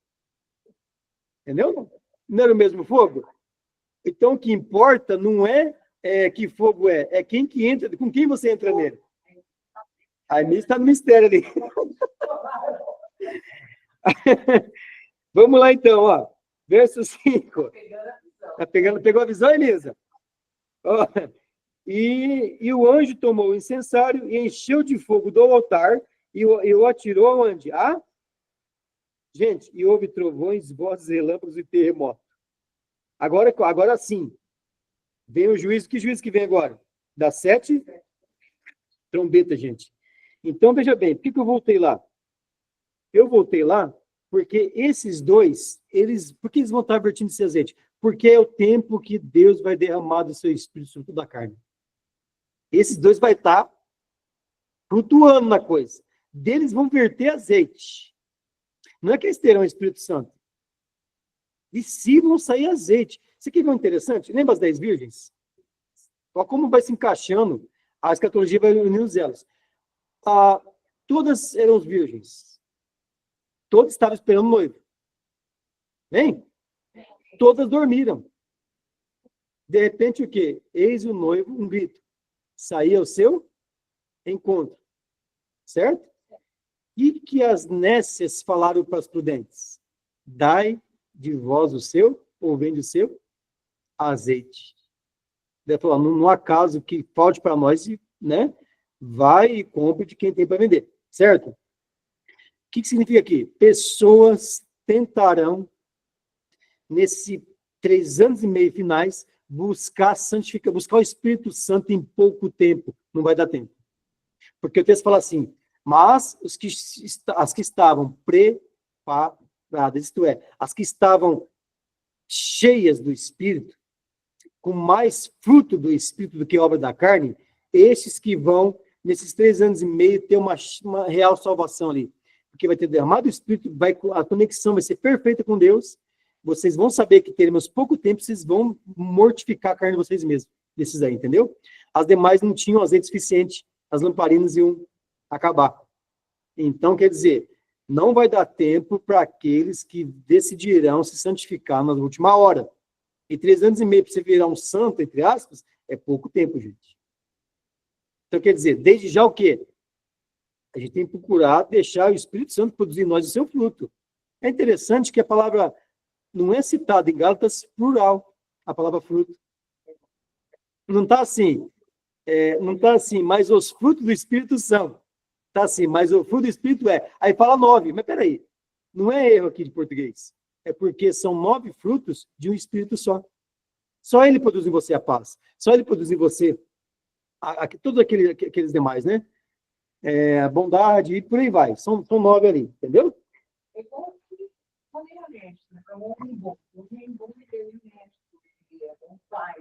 Entendeu? Não era o mesmo fogo? Então, o que importa não é que fogo é quem que entra, com quem você entra nele. A Inês está no mistério ali. Vamos lá, então, ó. Verso 5. Pegou a visão, Elisa? Ó. E o anjo tomou o incensário e encheu de fogo do altar e o atirou onde? Gente, e houve trovões, vozes, relâmpagos e terremoto. Agora sim, vem o juízo. Que juízo que vem agora? Das 7 trombetas, gente. Então, veja bem, por que eu voltei lá? Eu voltei lá porque esses dois, por que eles vão estar vertindo esse azeite? Porque é o tempo que Deus vai derramar do seu espírito sobre toda a carne. Esses dois vai estar flutuando na coisa. Deles vão verter azeite. Não é que eles terão o Espírito Santo. E se vão sair azeite. Isso aqui é muito interessante. Lembra as 10 virgens? Olha como vai se encaixando. A escatologia vai unir os elos. Todas eram virgens. Todas estavam esperando o noivo. Vem? Todas dormiram. De repente, o quê? Eis o noivo, um grito. Sair ao seu encontro. Certo? E que as nécias falaram para as prudentes? Dai de vós o seu, ou vende o seu, azeite. Ele falou, não há caso que falte para nós, né? Vai e compre de quem tem para vender. Certo? que significa aqui? Pessoas tentarão, nesses 3 anos e meio finais, buscar o Espírito Santo em pouco tempo. Não vai dar tempo. Porque o texto fala assim, mas as que estavam preparadas, isto é, as que estavam cheias do Espírito, com mais fruto do Espírito do que obra da carne, estes que vão, nesses 3 anos e meio, ter uma real salvação ali. Porque vai ter derramado o Espírito, a conexão vai ser perfeita com Deus, vocês vão saber que teremos pouco tempo, vocês vão mortificar a carne de vocês mesmos, desses aí, entendeu? As demais não tinham azeite suficiente, as lamparinas iam acabar. Então, quer dizer, não vai dar tempo para aqueles que decidirão se santificar na última hora. E 3 anos e meio para você virar um santo, entre aspas, é pouco tempo, gente. Então, quer dizer, desde já o quê? A gente tem que procurar deixar o Espírito Santo produzir em nós o seu fruto. É interessante que a palavra não é citada em Gálatas plural, a palavra fruto. Não está assim, mas os frutos do Espírito são. Está assim, mas o fruto do Espírito é. Aí fala 9, mas peraí, não é erro aqui de português. É porque são 9 frutos de um Espírito só. Só ele produz em você a paz. Só ele produz em você todos aqueles demais, né? A bondade e por aí vai. São 9 ali, entendeu? É igual quando ele é médico, né? É um homem bom. O homem bom ele é médico, ele é bom pai,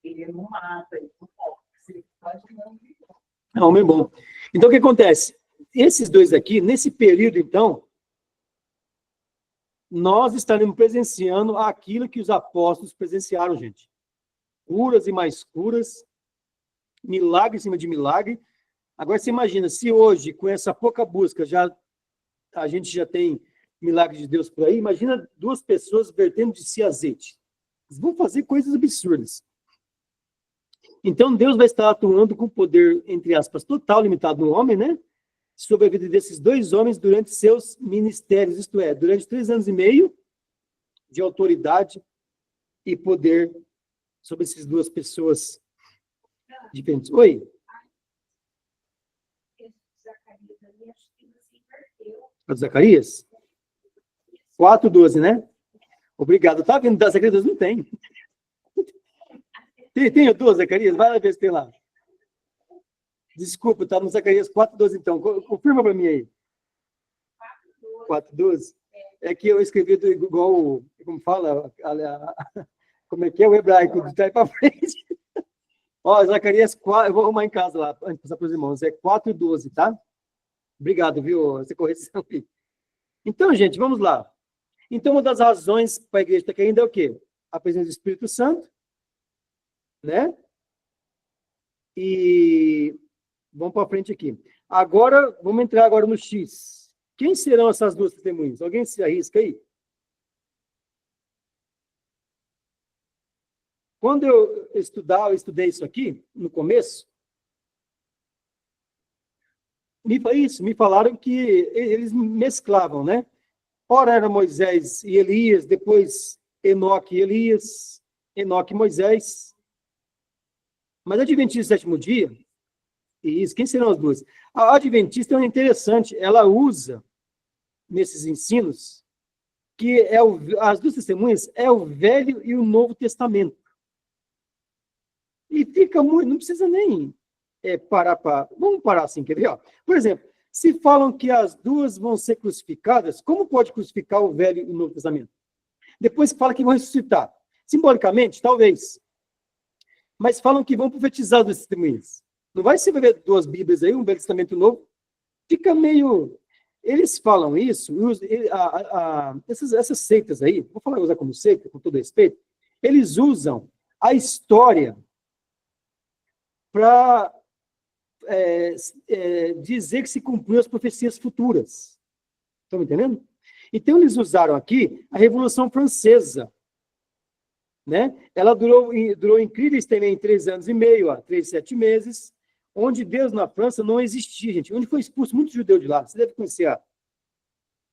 ele não mata, ele não toca. Você faz um homem bom. É um homem bom. Então, o que acontece? Esses dois aqui, nesse período, então, nós estaremos presenciando aquilo que os apóstolos presenciaram, gente. Curas e mais curas, milagre em cima de milagre. Agora, você imagina, se hoje, com essa pouca busca, a gente já tem milagre de Deus por aí, imagina 2 pessoas vertendo de si azeite. Eles vão fazer coisas absurdas. Então, Deus vai estar atuando com poder, entre aspas, total, limitado no homem, né? Sobre a vida desses 2 homens durante seus ministérios, isto é, durante 3 anos e meio de autoridade e poder sobre essas 2 pessoas diferentes. Oi? A Zacarias? 4:12, né? Obrigado. Tá vendo? Das Zacarias não tem. Tem o 12, Zacarias? Vai lá ver se tem lá. Desculpa, tá no Zacarias 4:12, então. Confirma para mim aí. 4:12? É que eu escrevi igual, como fala, como é que é o hebraico, de trás para frente. Ó, Zacarias 4, eu vou arrumar em casa lá, antes de passar para os irmãos. É 4:12, tá? Obrigado, viu, essa correção aqui. Então, gente, vamos lá. Então, uma das razões para a igreja estar caindo é o quê? A presença do Espírito Santo, né? E vamos para frente aqui. Agora, vamos entrar agora no X. Quem serão essas 2 testemunhas? Alguém se arrisca aí? Quando eu estudei isso aqui, no começo, me falaram que eles mesclavam, né? Ora era Moisés e Elias, depois Enoque e Elias, Enoque e Moisés. Mas a Adventista do 7º dia, e isso, quem serão as 2? A Adventista é interessante, ela usa, nesses ensinos, que as 2 testemunhas é o Velho e o Novo Testamento. E fica muito, não precisa nem parar para... Vamos parar assim, quer ver? Ó. Por exemplo, se falam que as 2 vão ser crucificadas, como pode crucificar o Velho e o Novo Testamento? Depois fala que vão ressuscitar. Simbolicamente, talvez. Mas falam que vão profetizar as 2 testemunhas. Não vai ser ver 2 Bíblias aí, um Velho Testamento e um Novo? Fica meio... Eles falam isso, essas seitas aí, vou usar como seita, com todo respeito, eles usam a história para dizer que se cumpriu as profecias futuras. Estão me entendendo? Então, eles usaram aqui a Revolução Francesa. Né? Ela durou incríveis também 3 anos e meio, 3, 7 meses, onde Deus na França não existia, gente. Onde foi expulso muito judeu de lá. Você deve conhecer.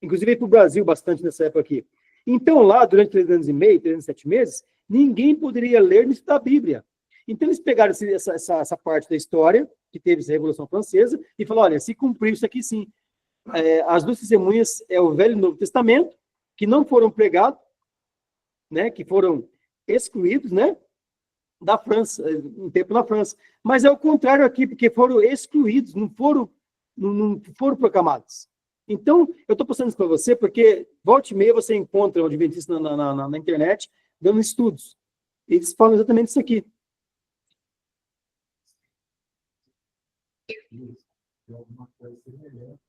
Inclusive, veio para o Brasil bastante nessa época aqui. Então, lá, durante 3 anos e meio, 3 anos e 7 meses, ninguém poderia ler nem estudar a Bíblia. Então, eles pegaram essa parte da história, que teve essa Revolução Francesa, e falaram, olha, se cumpriu isso aqui sim. as duas testemunhas é o Velho e o Novo Testamento, que não foram pregados, né, que foram excluídos, né, da França, um tempo na França. Mas é o contrário aqui, porque foram excluídos, não foram proclamados. Então, eu estou passando isso para você, porque volta e meia você encontra um adventista na internet dando estudos. Eles falam exatamente isso aqui. Alguma coisa semelhante.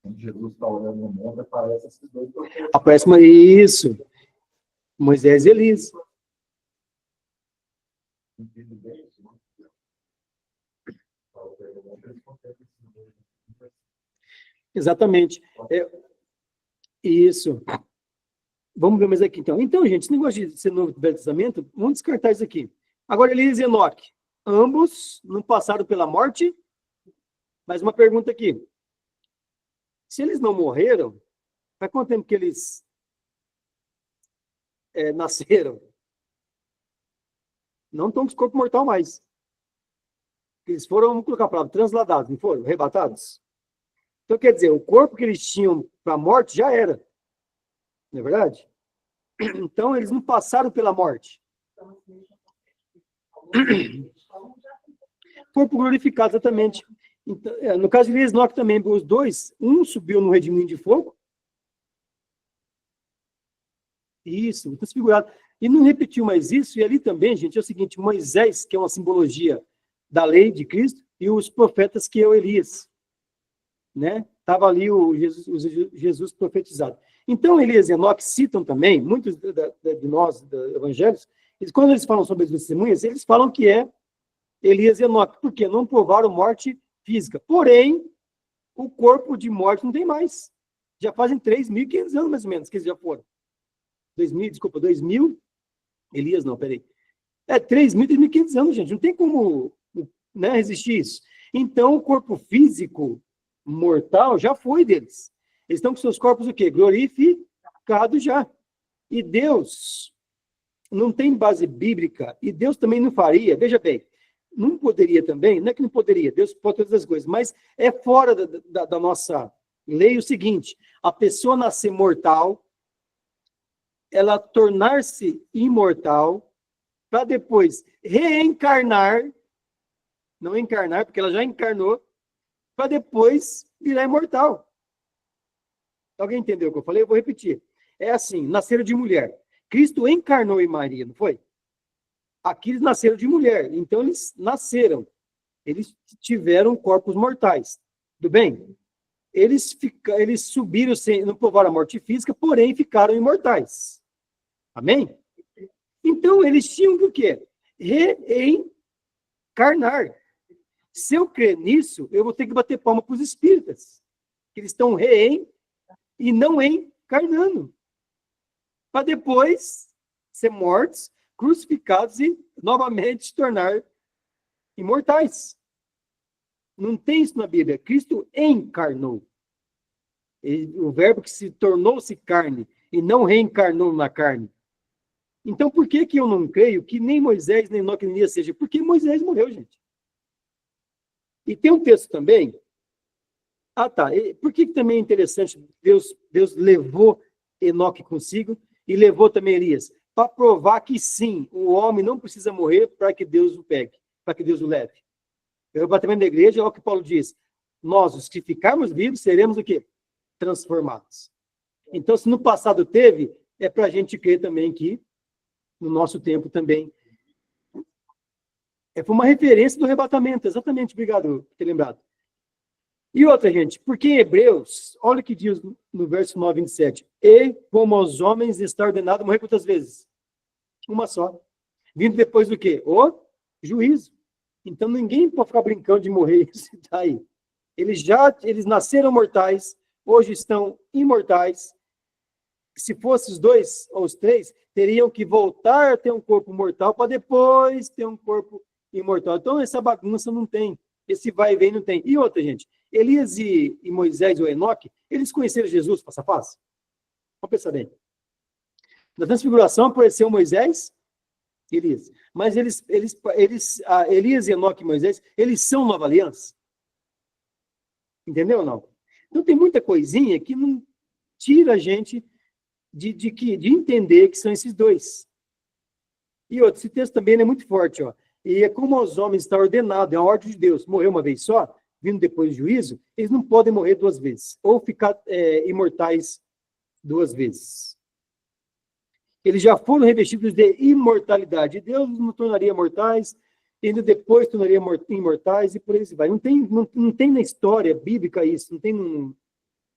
Quando Jesus está olhando no mundo, aparece esses dois. Aparece isso. Moisés e Elias. Exatamente. Isso. Vamos ver mais aqui, então. Então, gente, esse negócio de ser Novo e Velho Testamento, vamos descartar isso aqui. Agora, Elias e Enoque. Ambos não passaram pela morte. Mas uma pergunta aqui. Se eles não morreram, faz quanto tempo que eles nasceram? Não estão com os corpos mortais mais. Eles foram, vamos colocar a palavra, transladados, não foram? Arrebatados. Então, quer dizer, o corpo que eles tinham para a morte já era. Não é verdade? Então, eles não passaram pela morte. Corpo glorificado, exatamente. Então, no caso de Elias e Enoque também, os dois, um subiu no redemoinho de fogo. Isso, transfigurado. E não repetiu mais isso, e ali também, gente, é o seguinte, Moisés, que é uma simbologia da lei de Cristo, e os profetas, que é o Elias. Né? Estava ali o Jesus profetizado. Então, Elias e Enoque citam também, muitos de nós, evangélicos, quando eles falam sobre as testemunhas, eles falam que é Elias e Enoque, porque não provaram morte física. Porém, o corpo de morte não tem mais. Já fazem 3.500 anos, mais ou menos, que eles já foram. 2.000, Elias não, peraí. 3.500 anos, gente, não tem como, né, resistir isso. Então, o corpo físico mortal já foi deles. Eles estão com seus corpos o quê? Glorificados já. E Deus não tem base bíblica, e Deus também não faria, veja bem, não poderia também, não é que não poderia, Deus pode todas as coisas, mas é fora da nossa lei o seguinte, a pessoa nascer mortal, ela tornar-se imortal, para depois reencarnar, não encarnar, porque ela já encarnou, para depois virar imortal. Alguém entendeu o que eu falei? Eu vou repetir. É assim, nasceram de mulher. Cristo encarnou em Maria, não foi? Aqui eles nasceram de mulher, então eles nasceram. Eles tiveram corpos mortais. Tudo bem? Eles subiram, não provaram a morte física, porém ficaram imortais. Amém? Então eles tinham que o quê? Reencarnar. Se eu crer nisso, eu vou ter que bater palma para os espíritas. Que eles estão e não encarnando. Para depois ser mortos, crucificados e novamente se tornar imortais. Não tem isso na Bíblia. Cristo encarnou. O verbo que se tornou-se carne e não reencarnou na carne. Então, por que eu não creio que nem Moisés, nem Enoque, nem Elias seja? Porque Moisés morreu, gente. E tem um texto também. Por que também é interessante Deus levou Enoque consigo e levou também Elias? Para provar que sim, o homem não precisa morrer para que Deus o pegue, para que Deus o leve. O arrebatamento da igreja é o que Paulo diz. Nós, os que ficarmos vivos, seremos o quê? Transformados. Então, se no passado teve, é para a gente crer também que no nosso tempo também. Foi uma referência do arrebatamento, exatamente, obrigado por ter lembrado. E outra, gente, porque em Hebreus, olha o que diz no verso 9, 27. E como aos homens está ordenado morrer quantas vezes? Uma só. Vindo depois do quê? O juízo. Então ninguém pode ficar brincando de morrer. Isso tá aí. Eles nasceram mortais, hoje estão imortais. Se fossem os dois ou os três, teriam que voltar a ter um corpo mortal para depois ter um corpo imortal. Então essa bagunça não tem. Esse vai e vem não tem. E outra, gente, Elias e Moisés ou Enoque, eles conheceram Jesus face a face? Vamos pensar bem. Na transfiguração apareceu Moisés Elias. Mas Elias, Enoque e Moisés, eles são nova aliança. Entendeu ou não? Então tem muita coisinha que não tira a gente de entender que são esses dois. E outro, esse texto também é muito forte, ó. E é como aos homens está ordenado, é a ordem de Deus. Morreu uma vez só, vindo depois do juízo, eles não podem morrer duas vezes, ou ficar imortais duas vezes. Eles já foram revestidos de imortalidade. Deus nos tornaria mortais, ainda depois tornaria imortais, e por aí vai. Não tem na história bíblica isso, não tem,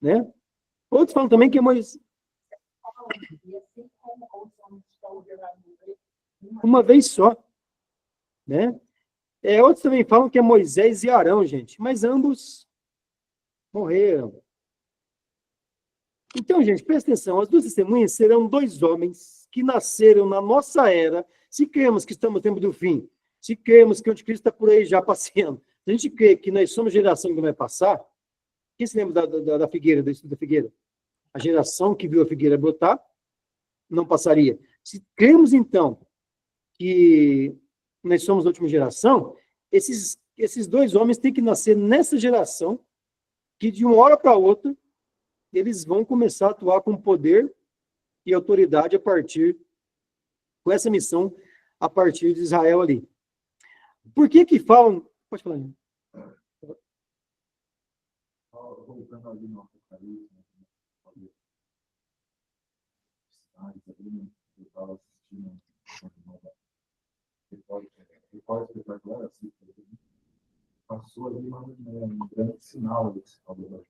né? Outros falam também que é Moisés. Uma vez só, né? Outros também falam que é Moisés e Arão, gente, mas ambos morreram. Então, gente, presta atenção, as duas testemunhas serão dois homens que nasceram na nossa era, se cremos que estamos no tempo do fim, se cremos que o anticristo está por aí já passeando, se a gente crê que nós somos a geração que vai passar, quem se lembra da figueira, do estudo da figueira? A geração que viu a figueira brotar, não passaria. Se cremos, então, que nós somos a última geração, esses dois homens têm que nascer nessa geração, que de uma hora para outra, eles vão começar a atuar com poder e autoridade com essa missão, a partir de Israel ali. Por que falam... Pode falar, né? Voltando ali no Apocalipse, eu estava assistindo repórter espetacular, assim, passou ali um grande sinal desse calor,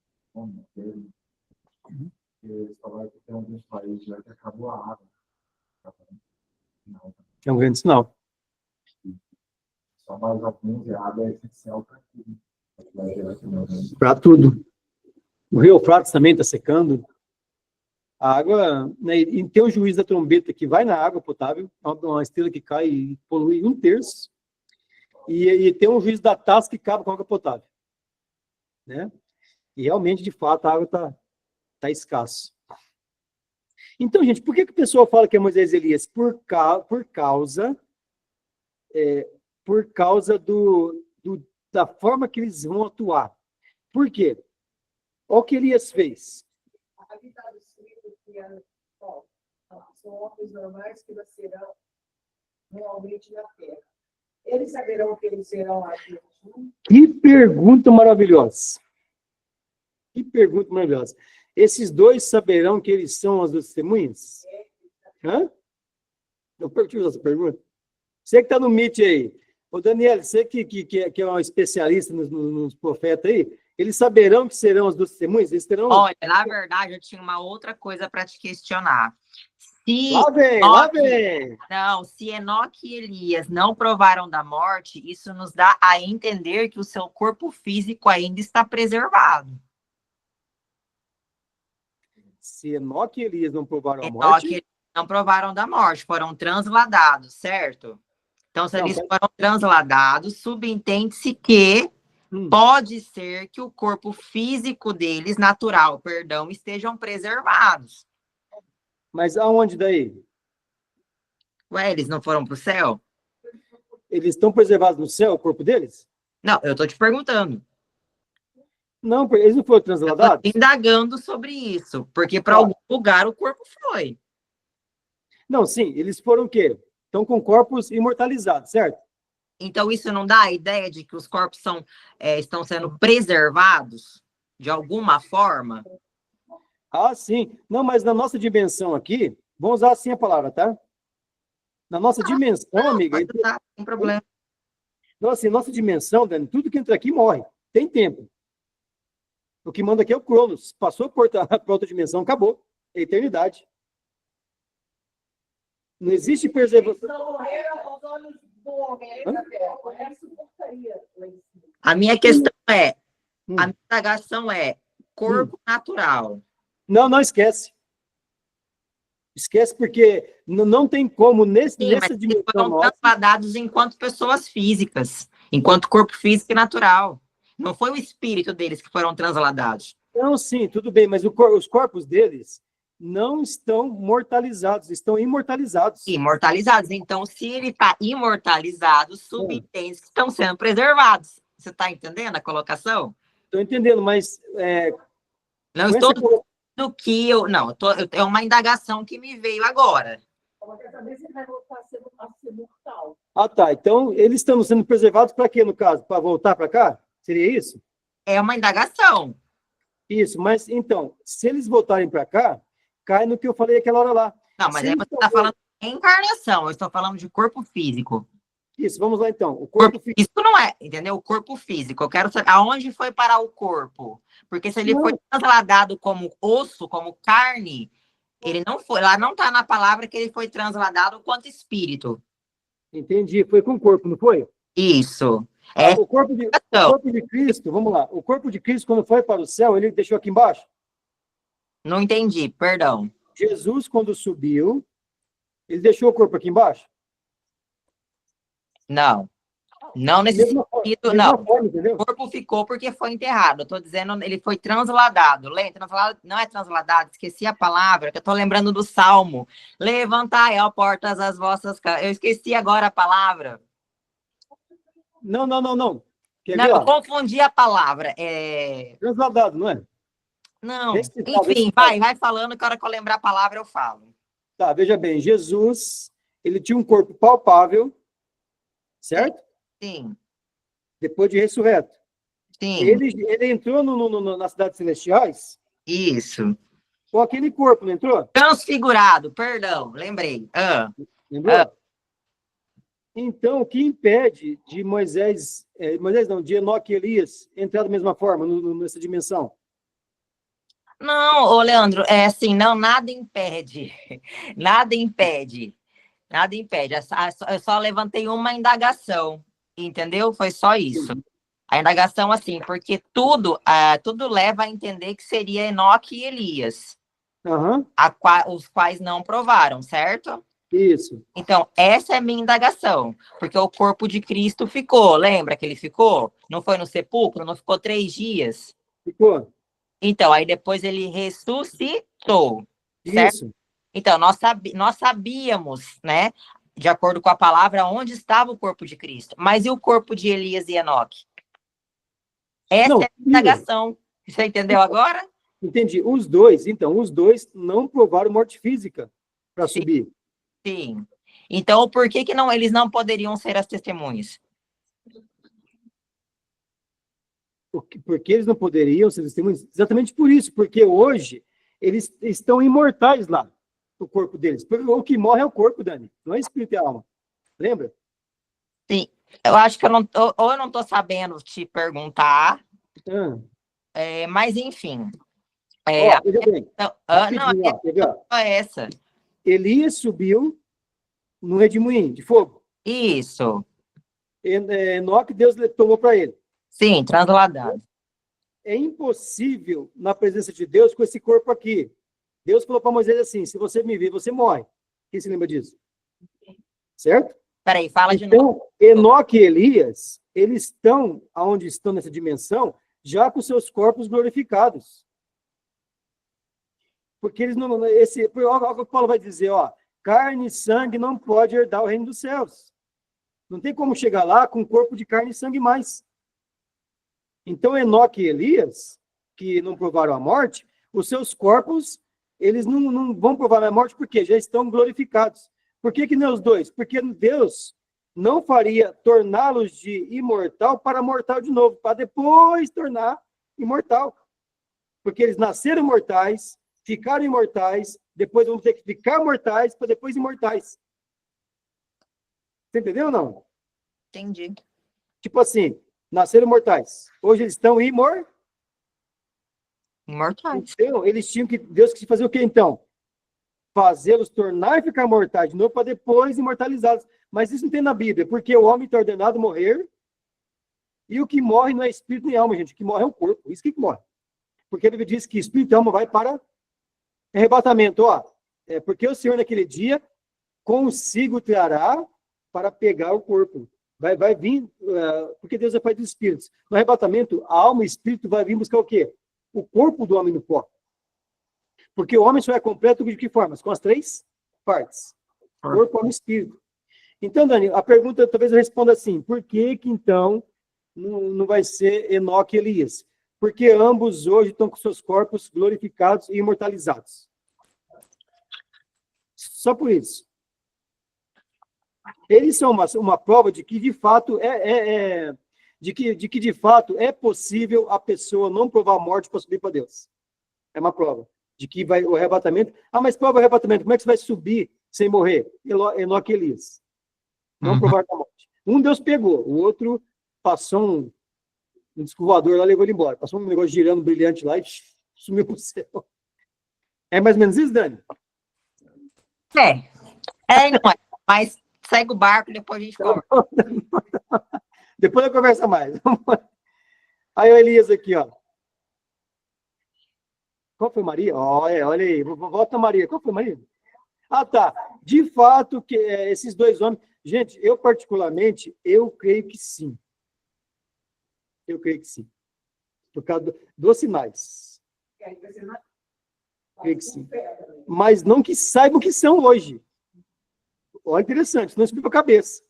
eles falaram que tem alguns países já que acabou a água. É um grande sinal. Só mais alguns, e a água é essencial para tudo. Para tudo. O rio Eufrates também está secando. A água, né, e tem o juiz da trombeta que vai na água potável, uma estrela que cai e polui 1/3, e tem um juiz da taça que acaba com a água potável. Né? E realmente, de fato, a água está escassa. Então, gente, por que o pessoal fala que é Moisés e Elias? Por causa da forma que eles vão atuar. Por quê? Olha o que Elias fez. Ali está escrito que são homens normais que nascerão realmente na terra. Eles saberão que eles serão aqui. Que pergunta maravilhosa. Que pergunta maravilhosa. Esses dois saberão que eles são as duas testemunhas? Hã? Eu perdi essa pergunta. Você que está no Meet aí. Ô, Daniel, você que é um especialista nos profetas aí, eles saberão que serão as duas testemunhas? Eles terão... Olha, na verdade, eu tinha uma outra coisa para te questionar. Lá vem! Não, se Enoque e Elias não provaram da morte, isso nos dá a entender que o seu corpo físico ainda está preservado. Se Enoque e Elias não provaram a Enoque morte... e Elias não provaram da morte, foram transladados, certo? Então, se eles foram transladados, subentende-se que pode ser que o corpo físico deles, natural, estejam preservados. Mas aonde daí? Ué, eles não foram para o céu? Eles estão preservados no céu, o corpo deles? Não, eu estou te perguntando. Não, eles não foram transladados? Eu tô indagando sobre isso, porque para algum lugar o corpo foi. Não, sim, eles foram o quê? Estão com corpos imortalizados, certo? Então, isso não dá a ideia de que os corpos estão sendo preservados de alguma forma? Ah, sim. Não, mas na nossa dimensão aqui, vamos usar assim a palavra, tá? Na nossa dimensão, amiga... Não tem problema. Então, assim, nossa dimensão, Dani, tudo que entra aqui morre. Tem tempo. O que manda aqui é o Cronos. Passou para outra dimensão, acabou. É eternidade. Não existe preservação. A minha questão a minha indagação é corpo natural. Não esquece. Esquece porque não tem como nessa mas dimensão foram nossa... transladados enquanto pessoas físicas, enquanto corpo físico e natural. Não foi o espírito deles que foram transladados. Não, sim, tudo bem, mas os corpos deles, não estão mortalizados, estão imortalizados. Imortalizados. Então, se ele está imortalizado, subentende que estão sendo preservados. Você está entendendo a colocação? Estou entendendo, mas Não com estou essa dizendo que eu... Não, é uma indagação que me veio agora. Ela quer saber se ele vai voltar a ser mortal. Ah, tá. Então, eles estão sendo preservados para quê, no caso? Para voltar para cá? Seria isso? É uma indagação. Isso, mas então, se eles voltarem para cá, cai no que eu falei aquela hora lá. Não, mas Se aí eles você está falando de encarnação, eu estou falando de corpo físico. Isso, vamos lá então. O O corpo corpo físico não é, entendeu? O corpo físico. Eu quero saber aonde foi parar o corpo. Porque se ele Não. foi transladado como osso, como carne, ele não foi. Lá não está na palavra que ele foi transladado quanto espírito. Entendi, foi com o corpo, não foi? Isso. O corpo de Cristo, vamos lá. O corpo de Cristo, quando foi para o céu, ele deixou aqui embaixo? Não entendi, perdão. Jesus, quando subiu, ele deixou o corpo aqui embaixo? Não. Não nesse Mesma sentido, não. forma, entendeu? O corpo ficou porque foi enterrado. Eu estou dizendo, ele foi transladado. Não é transladado, esqueci a palavra, que eu estou lembrando do Salmo. Levantai, ó portas, as vossas... Eu esqueci agora a palavra. Não. Quer Não, ver, eu ó? confundi a palavra. Transladado, não é? Não, Ressuscitado, enfim, vai falando, que a hora que eu lembrar a palavra eu falo. Tá, veja bem, Jesus, ele tinha um corpo palpável, certo? Sim, Depois de ressurreto. sim, Ele entrou nas cidades celestiais isso. com aquele corpo, não entrou? Transfigurado, perdão, lembrei. Lembrou? Então, o que impede de de Enoque e Elias entrar da mesma forma, nessa dimensão? Não, ô Leandro, é assim, não, nada impede. Nada impede. Nada impede. Eu só levantei uma indagação, entendeu? Foi só isso. A indagação, assim, porque tudo leva a entender que seria Enoque e Elias, Aham, os quais não provaram, certo? isso. Então, essa é a minha indagação, porque o corpo de Cristo ficou, lembra que ele ficou? Não foi no sepulcro? Não ficou 3 dias? Ficou? Então, aí depois ele ressuscitou, certo? Isso. Então, nós sabíamos, né, de acordo com a palavra, onde estava o corpo de Cristo. Mas e o corpo de Elias e Enoque? Essa Não, é a indagação. Você entendeu agora? entendi. Os dois não provaram morte física para Sim. subir. Sim. Então, por que não, eles não poderiam ser as testemunhas? Porque eles não poderiam ser testemunhas? Exatamente por isso, porque hoje eles estão imortais lá, o corpo deles. O que morre é o corpo, Dani, não é espírito e alma. Lembra? Sim. Eu acho que eu não estou sabendo te perguntar, mas enfim. Veja bem. Não é essa. Elias subiu no redemoinho de fogo. Isso. Enoque, Deus tomou para ele. Sim, transladado. É impossível na presença de Deus com esse corpo aqui. Deus falou para Moisés assim: se você me ver, você morre. Quem se lembra disso? Certo? Peraí, fala de novo. Então, Enoque e Elias, eles estão, aonde estão nessa dimensão, já com seus corpos glorificados. Porque eles não. Olha o que o Paulo vai dizer, ó. Carne e sangue não pode herdar o reino dos céus. Não tem como chegar lá com corpo de carne e sangue mais. Então, Enoque e Elias, que não provaram a morte, os seus corpos, eles não vão provar a morte porque já estão glorificados. Por que não os dois? Porque Deus não faria torná-los de imortal para mortal de novo, para depois tornar imortal. Porque eles nasceram mortais, ficaram imortais, depois vão ter que ficar mortais para depois imortais. Você entendeu ou não? Entendi. Tipo assim, nasceram mortais. Hoje eles estão imortais. Então, Deus quis fazer o que então? Fazê-los tornar e ficar mortais de novo para depois imortalizá-los. Mas isso não tem na Bíblia, porque o homem está ordenado a morrer e o que morre não é espírito nem alma, gente. O que morre é o corpo. Isso que morre. Porque a Bíblia diz que espírito e alma vai para arrebatamento. Porque o Senhor naquele dia consigo trará para pegar o corpo. Vai vir, porque Deus é Pai dos espíritos. No arrebatamento, a alma e o espírito vai vir buscar o quê? O corpo do homem no pó. Porque o homem só é completo de que formas? Com as 3 partes. Corpo, alma e espírito. Então, Dani, a pergunta talvez eu responda assim, por que então não vai ser Enoque e Elias? Porque ambos hoje estão com seus corpos glorificados e imortalizados. Só por isso. Eles são uma prova de que, de fato, de que de fato é possível a pessoa não provar a morte para subir para Deus. É uma prova de que vai o arrebatamento. Ah, mas prova o arrebatamento, como é que você vai subir sem morrer? Enoque e Elias. Não provar a morte. Um Deus pegou, o outro passou um disco voador lá, levou ele embora. Passou um negócio girando brilhante lá e sumiu para o céu. É mais ou menos isso, Dani? Não é. Mas segue o barco, depois a gente conversa. Depois eu converso mais. Aí o Elias aqui, ó. Qual foi Maria? Olha aí. Volta Maria. Qual foi Maria? Ah, tá. De fato, que esses 2 homens... Gente, eu particularmente, eu creio que sim. Eu creio que sim. Por causa dos sinais. Creio que sim. Mas não que saibam que são hoje. Olha, interessante, não explica a cabeça.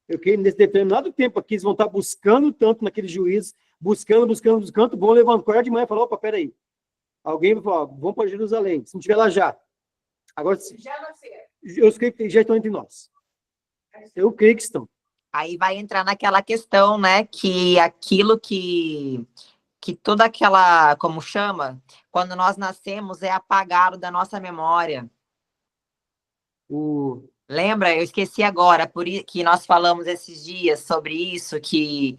Eu creio que nesse determinado tempo aqui, eles vão estar buscando tanto naquele juízo, buscando, vão levando coragem de manhã e falar, opa, peraí. Alguém vai falar, vamos para Jerusalém, se não estiver lá já. Agora, Já nasceram. eu creio que já estão entre nós. Eu creio que estão. Aí vai entrar naquela questão, né, que aquilo que toda aquela, como chama? Quando nós nascemos é apagado da nossa memória. Lembra? Eu esqueci agora, que nós falamos esses dias sobre isso, que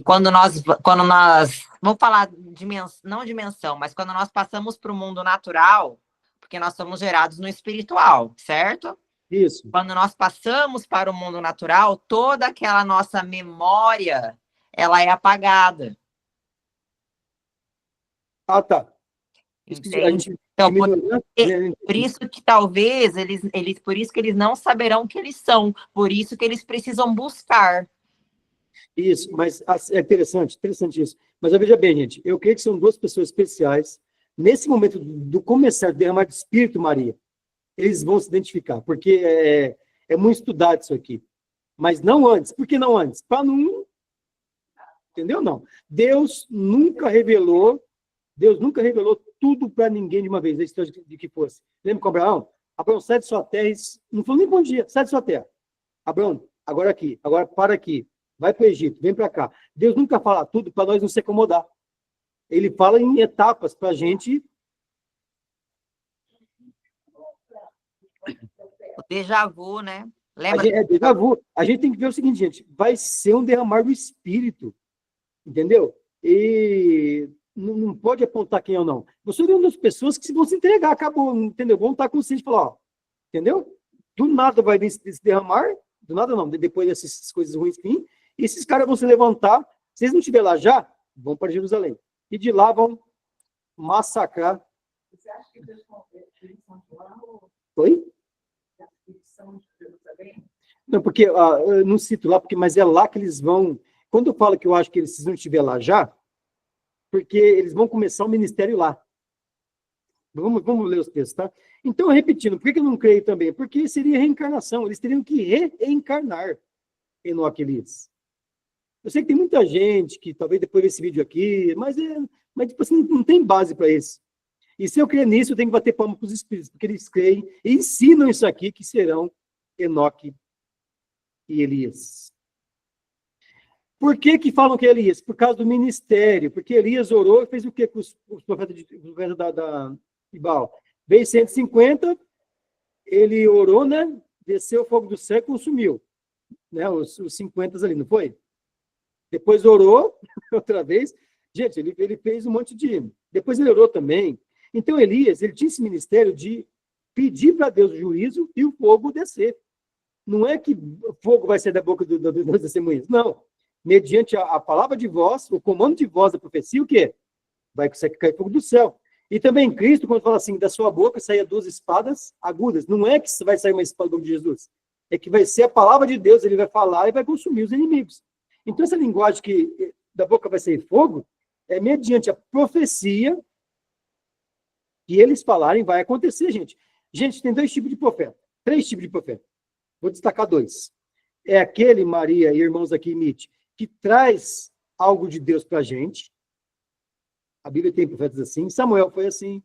quando nós, vamos falar não dimensão, mas quando nós passamos para o mundo natural, porque nós somos gerados no espiritual, certo? Isso. Quando nós passamos para o mundo natural, toda aquela nossa memória, ela é apagada. Ah, tá. Então, por isso que talvez por isso que eles não saberão que eles são, por isso que eles precisam buscar. Isso, mas é interessante isso. Mas veja bem, gente, eu creio que são 2 pessoas especiais. Nesse momento do começar a derramar de espírito, Maria, eles vão se identificar, porque é muito estudado isso aqui. Mas não antes. Por que não antes? Para não... Entendeu? Não. Deus nunca revelou tudo para ninguém de uma vez, a história de que fosse. Lembra com Abraão? Abraão, sai de sua terra, não falou nem bom dia, sai de sua terra. Abraão, agora aqui, agora para aqui, vai para o Egito, vem para cá. Deus nunca fala tudo para nós não se acomodar. Ele fala em etapas para a gente... O déjà vu, né? Lembra? Déjà vu. A gente tem que ver o seguinte, gente, vai ser um derramar do Espírito, entendeu? E não pode apontar quem ou não. Você é uma das pessoas que vão se entregar, acabou, entendeu? Vão estar conscientes e falar, ó, entendeu? Do nada vai vir se derramar, do nada não, depois dessas coisas ruins que vêm, e esses caras vão se levantar, se eles não estiverem lá já, vão para Jerusalém. E de lá vão massacrar. Você acha que Deus ou... Oi? Não, porque eu não cito lá, mas é lá que eles vão. Quando eu falo que eu acho que eles não estiver lá já, porque eles vão começar o ministério lá. Vamos ler os textos, tá? Então, repetindo, por que eu não creio também? Porque seria reencarnação, eles teriam que reencarnar Enoque e Elias. Eu sei que tem muita gente que talvez depois desse vídeo aqui, mas tipo assim, não tem base para isso. E se eu crer nisso, eu tenho que bater palma para os espíritos, porque eles creem e ensinam isso aqui, que serão Enoque e Elias. Por que falam que é Elias? Por causa do ministério, porque Elias orou e fez o que com os profetas da Baal? Veio 150, ele orou, né? Desceu o fogo do céu e consumiu, né? Os 50 ali, não foi? Depois orou outra vez. Gente, ele fez um monte de... Depois ele orou também. Então, Elias, ele tinha esse ministério de pedir para Deus o juízo e o fogo descer. Não é que o fogo vai sair da boca das testemunhas. Não. Mediante a palavra de voz, o comando de voz da profecia, o quê? Vai cair fogo do céu. E também Cristo, quando fala assim, da sua boca saia 2 espadas agudas. Não é que vai sair uma espada do boca de Jesus. É que vai ser a palavra de Deus, ele vai falar e vai consumir os inimigos. Então, essa linguagem que da boca vai sair fogo, é mediante a profecia que eles falarem vai acontecer, gente. Gente, tem 2 tipos de profeta, 3 tipos de profeta. Vou destacar 2. É aquele, Maria e irmãos aqui, Nietzsche, que traz algo de Deus para a gente. A Bíblia tem profetas assim, Samuel foi assim,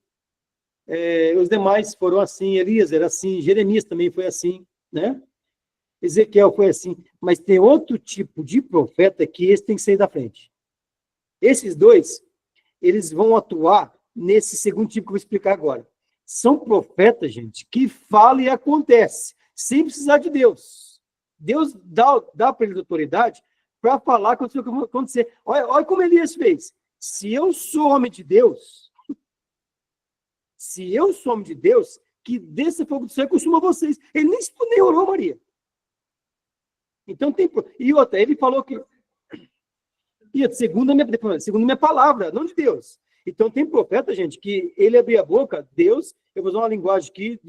os demais foram assim, Elias era assim, Jeremias também foi assim, né? Ezequiel foi assim, mas tem outro tipo de profeta que esse tem que sair da frente. Esses 2, eles vão atuar nesse segundo tipo que eu vou explicar agora. São profetas, gente, que falam e acontece, sem precisar de Deus. Deus dá para eles autoridade para falar o que vai acontecer. Olha como Elias fez. Se eu sou homem de Deus, que desça fogo do céu e consuma vocês. Ele nem orou, Maria. Então tem. E outra, ele falou que. E segundo a minha palavra, não de Deus. Então tem profeta, gente, que ele abria a boca, Deus, eu vou usar uma linguagem aqui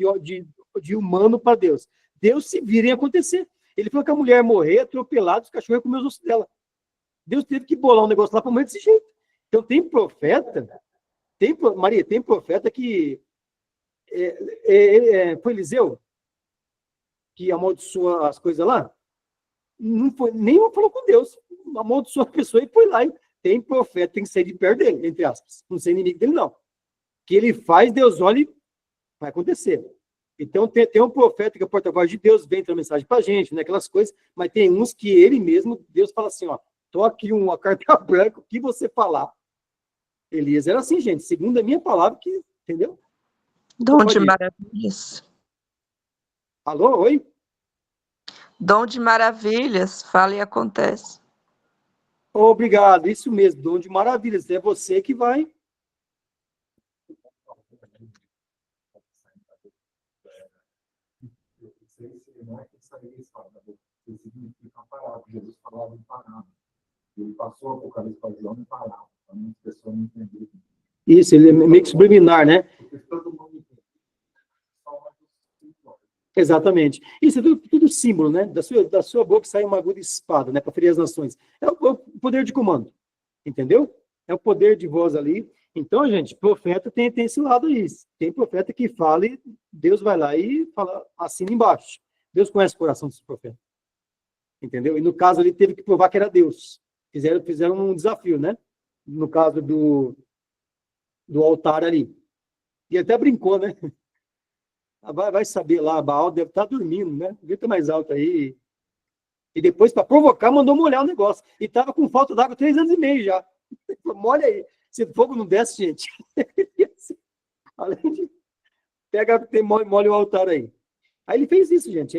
de humano para Deus. Deus se vira em acontecer. Ele falou que a mulher morrer atropelada, os cachorros iam comer os ossos dela. Deus teve que bolar um negócio lá para morrer desse jeito. Então tem profeta, Maria, tem profeta que foi Eliseu que amaldiçoou as coisas lá? Não foi, nem falou com Deus, amaldiçoou a pessoa e foi lá. Tem profeta, tem que sair de perto dele, entre aspas. Não ser inimigo dele, não. Que ele faz, Deus olha e vai acontecer. Então, tem um profeta que é porta-voz de Deus, vem ter uma mensagem pra gente, né, aquelas coisas, mas tem uns que ele mesmo, Deus fala assim, ó, tô aqui uma carta branca, o que você falar? Elias era assim, gente, segundo a minha palavra, que, entendeu? Dom de maravilhas. Alô, oi? Dom de maravilhas, fala e acontece. Obrigado, isso mesmo, dom de maravilhas, é você que vai. Jesus falava em parábola. Ele passou o Apocalipse para João em parábola, para muitas pessoas não entenderem. Isso, ele é meio que subliminar, né? Porque todo mundo entende. Exatamente. Isso é tudo símbolo, né? Da sua boca sai uma aguda espada, né? Para ferir as nações. É o poder de comando, entendeu? É o poder de voz ali. Então, gente, profeta tem esse lado aí. Tem profeta que fala e Deus vai lá e fala, assina embaixo. Deus conhece o coração desse profeta. Entendeu? E no caso ali teve que provar que era Deus. Fizeram um desafio, né? No caso do altar ali. E até brincou, né? Vai saber lá, a Baal deve estar dormindo, né? Grita mais alto aí. E depois, para provocar, mandou molhar o negócio. E estava com falta d'água 3 anos e meio já. Molha aí. Se o fogo não desce, gente. Além de pega, molha o altar aí. Aí ele fez isso, gente.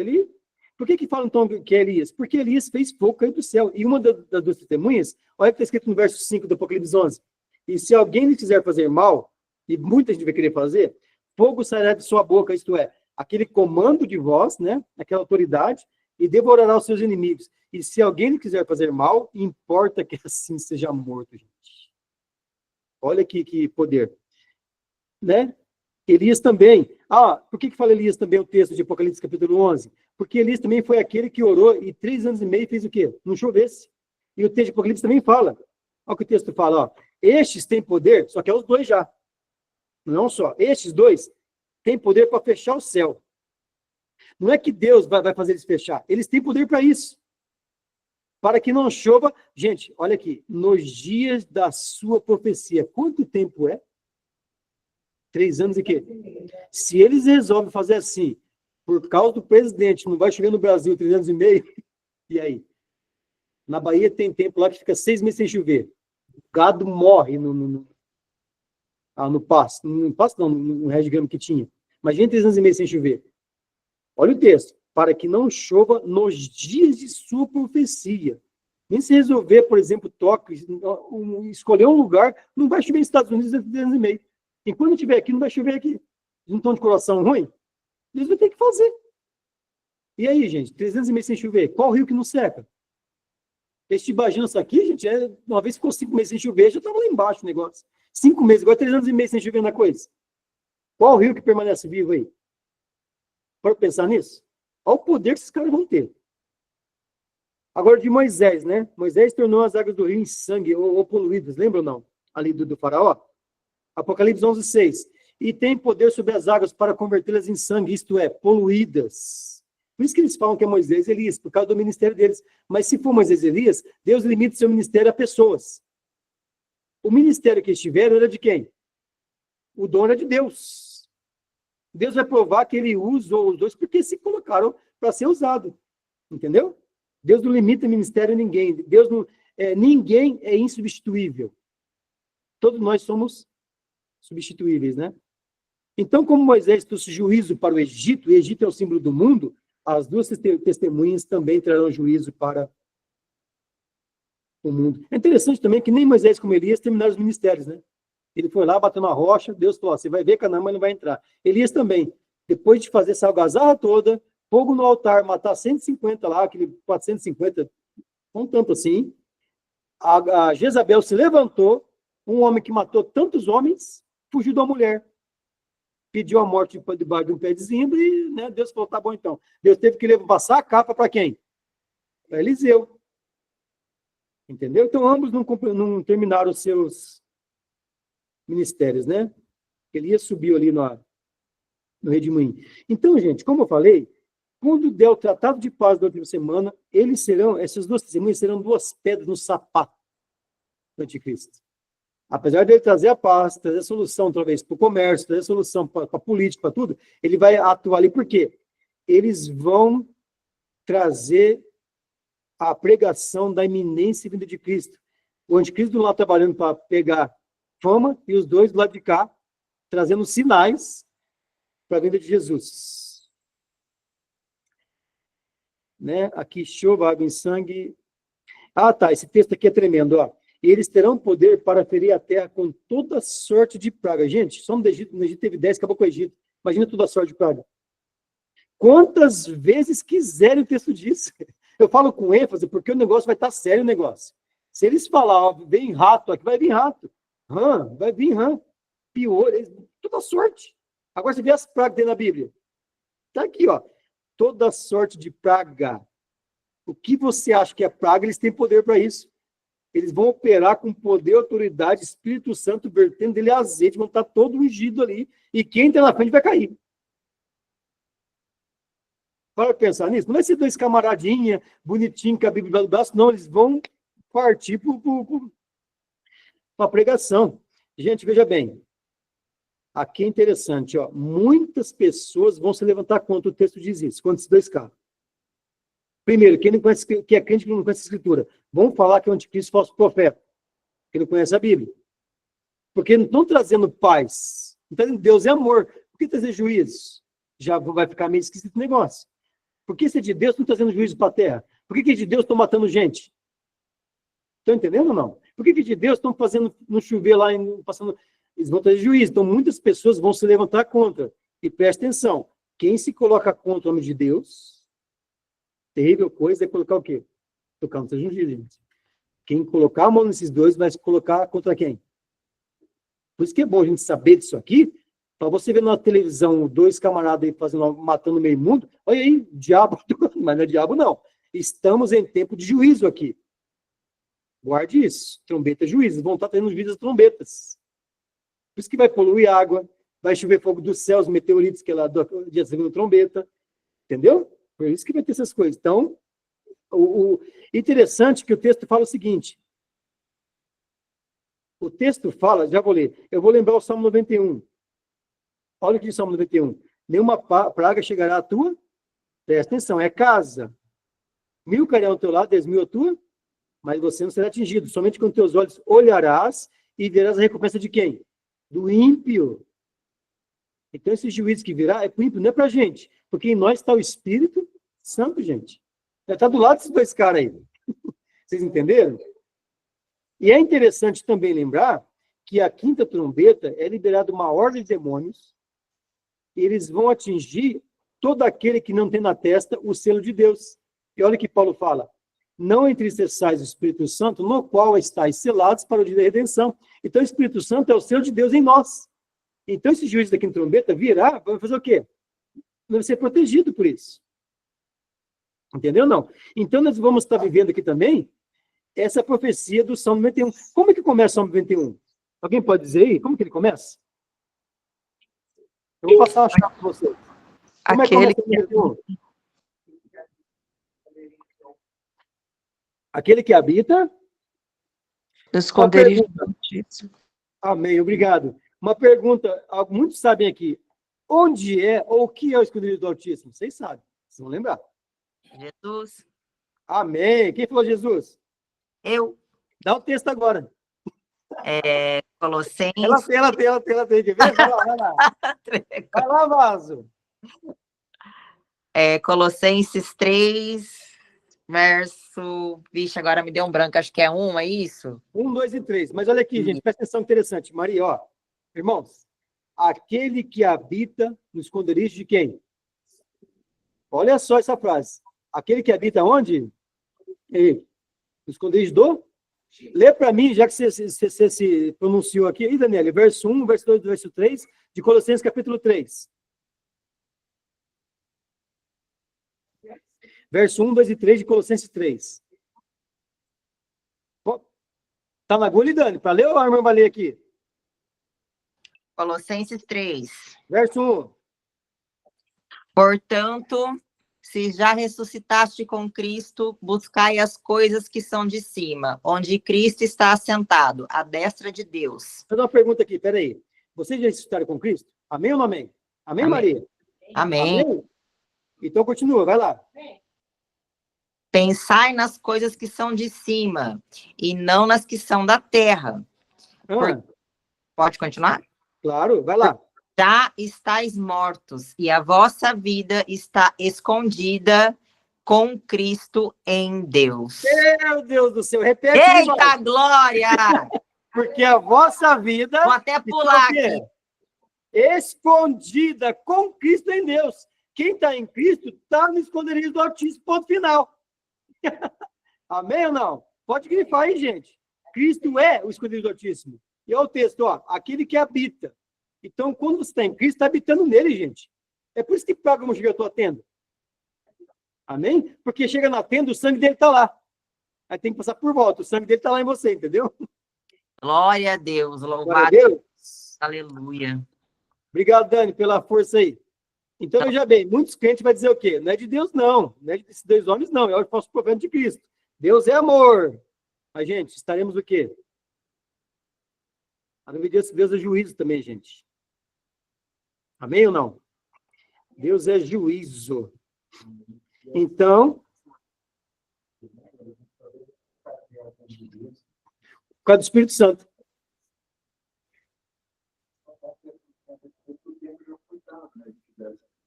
Por que falam então que é Elias? Porque Elias fez fogo cair do céu. E uma das 2 testemunhas, olha o que está escrito no verso 5 do Apocalipse 11. E se alguém lhe quiser fazer mal, e muita gente vai querer fazer, fogo sairá de sua boca, isto é, aquele comando de voz, né, aquela autoridade, e devorará os seus inimigos. E se alguém lhe quiser fazer mal, importa que assim seja morto, gente. Olha que poder. Né? Elias também. Por que fala Elias também o texto de Apocalipse capítulo 11? Porque Elias também foi aquele que orou e 3 anos e meio fez o quê? Não chovesse. E o texto de Apocalipse também fala. Olha o que o texto fala, ó. Estes têm poder, só que é os 2 já. Não só. Estes 2 têm poder para fechar o céu. Não é que Deus vai fazer eles fechar. Eles têm poder para isso. Para que não chova. Gente, olha aqui. Nos dias da sua profecia. Quanto tempo é? 3 anos e quê? Se eles resolvem fazer assim, por causa do presidente, não vai chover no Brasil 3 anos e meio, e aí? Na Bahia tem tempo lá que fica 6 meses sem chover. O gado morre no pasto. No pasto não, no Red Gama que tinha. Imagina 3 anos e meio sem chover. Olha o texto. Para que não chova nos dias de sua profecia. Nem se resolver, por exemplo, escolher um lugar, não vai chover nos Estados Unidos 3 anos e meio. Enquanto estiver aqui, não vai chover aqui. Eles não estão de coração ruim? Eles vão ter que fazer. E aí, gente, 3 anos e meio sem chover, qual rio que não seca? Este Bajança aqui, gente, uma vez ficou 5 meses sem chover, já estava lá embaixo o negócio. 5 meses, agora 3 anos e meio sem chover na coisa. Qual rio que permanece vivo aí? Pode pensar nisso? Olha o poder que esses caras vão ter. Agora de Moisés, né? Moisés tornou as águas do rio em sangue ou poluídas, lembra ou não? Ali do faraó. Apocalipse 11:6. e tem poder sobre as águas para convertê-las em sangue, isto é, poluídas. Por isso que eles falam que é Moisés e Elias, por causa do ministério deles. Mas se for Moisés e Elias, Deus limita seu ministério a pessoas. O ministério que eles tiveram era de quem? O dom era de Deus. Deus vai provar que ele usou os dois porque se colocaram para ser usado. Entendeu? Deus não limita o ministério a ninguém. Ninguém é insubstituível. Todos nós somos substituíveis, né? Então, como Moisés trouxe juízo para o Egito é o símbolo do mundo, as duas testemunhas também trarão juízo para o mundo. É interessante também que nem Moisés como Elias terminaram os ministérios, né? Ele foi lá, bateu na rocha, Deus falou, você vai ver Canaã, mas não vai entrar. Elias também, depois de fazer essa algazarra toda, fogo no altar, matar 150 lá, aquele 450, não tanto assim, a Jezabel se levantou, um homem que matou tantos homens, fugiu da mulher. Pediu a morte debaixo de um pé de zimbro e, né, Deus falou, tá bom então. Deus teve que passar a capa para quem? Para Eliseu. Entendeu? Então, ambos não terminaram os seus ministérios, né? Elias subiu ali no redemoinho. Então, gente, como eu falei, quando der o tratado de paz da última semana, essas duas testemunhas serão duas pedras no sapato do anticristo. Apesar dele trazer a paz, trazer a solução, talvez, para o comércio, trazer a solução para a política, para tudo, ele vai atuar ali. Por quê? Eles vão trazer a pregação da iminência vinda de Cristo. O anticristo do lado trabalhando para pegar fama e os dois do lado de cá trazendo sinais para a vinda de Jesus. Né? Aqui, chova água em sangue. Ah, tá, esse texto aqui é tremendo, ó. E eles terão poder para ferir a terra com toda sorte de praga. Gente, só no Egito teve 10, acabou com o Egito. Imagina toda sorte de praga. Quantas vezes quiserem o texto disso? Eu falo com ênfase porque o negócio vai estar sério, o negócio. Se eles falar, ó, vem rato, aqui vai vir rato. Vai vir rã. Pior, toda sorte. Agora você vê as pragas que tem na Bíblia. Está aqui, ó. Toda sorte de praga. O que você acha que é praga, eles têm poder para isso. Eles vão operar com poder, autoridade, Espírito Santo, vertendo dele azeite, vão estar todo ungido ali, e quem está na frente vai cair. Para pensar nisso, não vai ser dois camaradinha, bonitinho, com a Bíblia do braço, não, eles vão partir para a pregação. Gente, veja bem, aqui é interessante, ó, muitas pessoas vão se levantar contra o texto diz isso, contra esses dois caras. Primeiro, quem não conhece, que é crente que não conhece a Escritura, vão falar que é o anticristo falso profeta, que não conhece a Bíblia. Porque não estão trazendo paz. Então, Deus é amor. Por que trazer juízo? Já vai ficar meio esquisito o negócio. Por que se é de Deus estão trazendo juízo para a terra? Por que de Deus estão matando gente? Estão entendendo ou não? Por que de Deus estão fazendo no chover lá, passando... Eles vão trazer juízo. Então, muitas pessoas vão se levantar contra. E preste atenção, quem se coloca contra o homem de Deus... Terrível coisa é colocar o quê? Tocar no seu ungido, gente. Quem colocar a mão nesses dois vai se colocar contra quem? Por isso que é bom a gente saber disso aqui, para você ver na televisão dois camaradas aí matando meio mundo, olha aí, diabo, mas não é diabo não. Estamos em tempo de juízo aqui. Guarde isso. Trombeta é juízo. Vão estar tendo juízo das trombetas. Por isso que vai poluir água, vai chover fogo dos céus, meteoritos, que é lá do dia da segunda trombeta. Entendeu? Por isso que vai ter essas coisas. Então, o interessante é que o texto fala o seguinte. O texto fala, já vou ler, eu vou lembrar o Salmo 91. Olha o que diz o Salmo 91. Nenhuma praga chegará à tua, presta atenção, é casa. 1000 cairão ao teu lado, 10.000 à tua, mas você não será atingido. Somente com teus olhos olharás e verás a recompensa de quem? Do ímpio. Então, esse juízo que virá é para o ímpio, não é para a gente. Porque em nós está o Espírito Santo, gente. Está do lado desses dois caras aí. Vocês entenderam? E é interessante também lembrar que a quinta trombeta é liberada uma ordem de demônios. E eles vão atingir todo aquele que não tem na testa o selo de Deus. E olha o que Paulo fala. Não entristeçais o Espírito Santo, no qual estáis selados para o dia da redenção. Então, o Espírito Santo é o selo de Deus em nós. Então, esse juízo da quinta trombeta virá, vai fazer o quê? Vai ser protegido por isso. Entendeu? Não. Então, nós vamos estar vivendo aqui também essa profecia do Salmo 91. Como é que começa o Salmo 91? Alguém pode dizer aí? Como que ele começa? Eu vou passar uma chave para vocês. Como Aquele é que começa? Aquele que habita. do esconderijo pergunta. do Altíssimo. Amém, obrigado. Uma pergunta, muitos sabem aqui. Onde é ou o que é o esconderijo do Altíssimo? Vocês sabem, vocês vão lembrar. Jesus. Amém. Quem falou Jesus? Eu. Dá o texto agora. Colossenses. Ela tem. Quer ver? Vai lá. Vai lá, Vaso. Colossenses 3, verso... Vixe, agora me deu um branco, acho que é 1, é isso? 1, 2 e 3. Mas olha aqui, gente, presta atenção, interessante. Maria, ó. Irmãos, aquele que habita no esconderijo de quem? Olha só essa frase. Aquele que habita onde? No esconderijo do? Lê para mim, já que você se pronunciou aqui. Aí, Daniela, verso 1, verso 2, verso 3, de Colossenses capítulo 3. Verso 1, 2 e 3 de Colossenses 3. Tá na agulha, Dani? Para ler ou a irmã vai ler aqui? Colossenses 3. Verso 1. Portanto, se já ressuscitaste com Cristo, buscai as coisas que são de cima, onde Cristo está assentado, à destra de Deus. Vou fazer uma pergunta aqui, peraí. Vocês já ressuscitaram com Cristo? Amém ou não amém? Amém, Amém. Maria? Amém. Amém? Então continua, vai lá. Pensai nas coisas que são de cima, e não nas que são da terra. Pode continuar? Claro, vai lá. Já estáis mortos, e a vossa vida está escondida com Cristo em Deus. Meu Deus do céu, repete. Eita glória! Porque a vossa vida Vou até pular está aqui. escondida com Cristo em Deus. Quem está em Cristo está no esconderijo do Altíssimo, ponto final. Amém ou não? Pode grifar aí, gente. Cristo é o esconderijo do Altíssimo. E olha o texto, ó, aquele que habita. Então, quando você está em Cristo, está habitando nele, gente. É por isso que paga como chega a tua tenda. Amém? Porque chega na tenda, o sangue dele está lá. Aí tem que passar por volta. O sangue dele está lá em você, entendeu? Glória a Deus, Glória a louvado. Deus. Aleluia. Obrigado, Dani, pela força aí. Então, veja bem, muitos crentes vão dizer o quê? Não é de Deus, não. Não é desses dois homens, não. É o falso profeta de Cristo. Deus é amor. Mas, gente, estaremos o quê? Deus é juízo também, gente. Amém ou não? Deus é juízo. Então, por causa do Espírito Santo.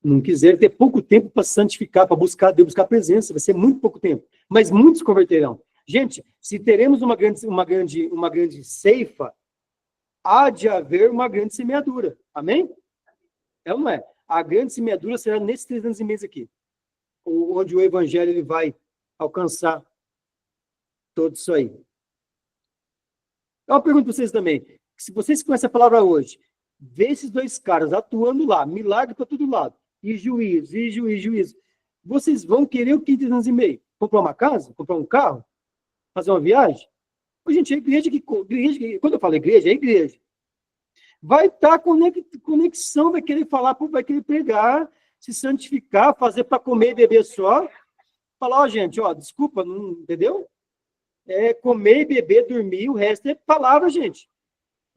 Não quiser ter pouco tempo para santificar, para buscar Deus, buscar a presença, vai ser muito pouco tempo. Mas muitos se converterão. Gente, se teremos uma grande ceifa, há de haver uma grande semeadura. Amém? É ou não é? A grande semeadura será nesses 3 anos e meio aqui, onde o evangelho ele vai alcançar tudo isso aí. É uma pergunta para vocês também. Se vocês conhecem a palavra hoje, vê esses dois caras atuando lá, milagre para todo lado, e juízo. Vocês vão querer o que em 3 anos e meio? Comprar uma casa? Comprar um carro? Fazer uma viagem? Gente, a igreja quando eu falo igreja, é igreja. Vai estar conexão, vai querer falar, vai querer pregar, se santificar, fazer para comer e beber só. Falar, ó, gente, ó, desculpa, não, entendeu? É comer e beber, dormir, o resto é palavra, gente.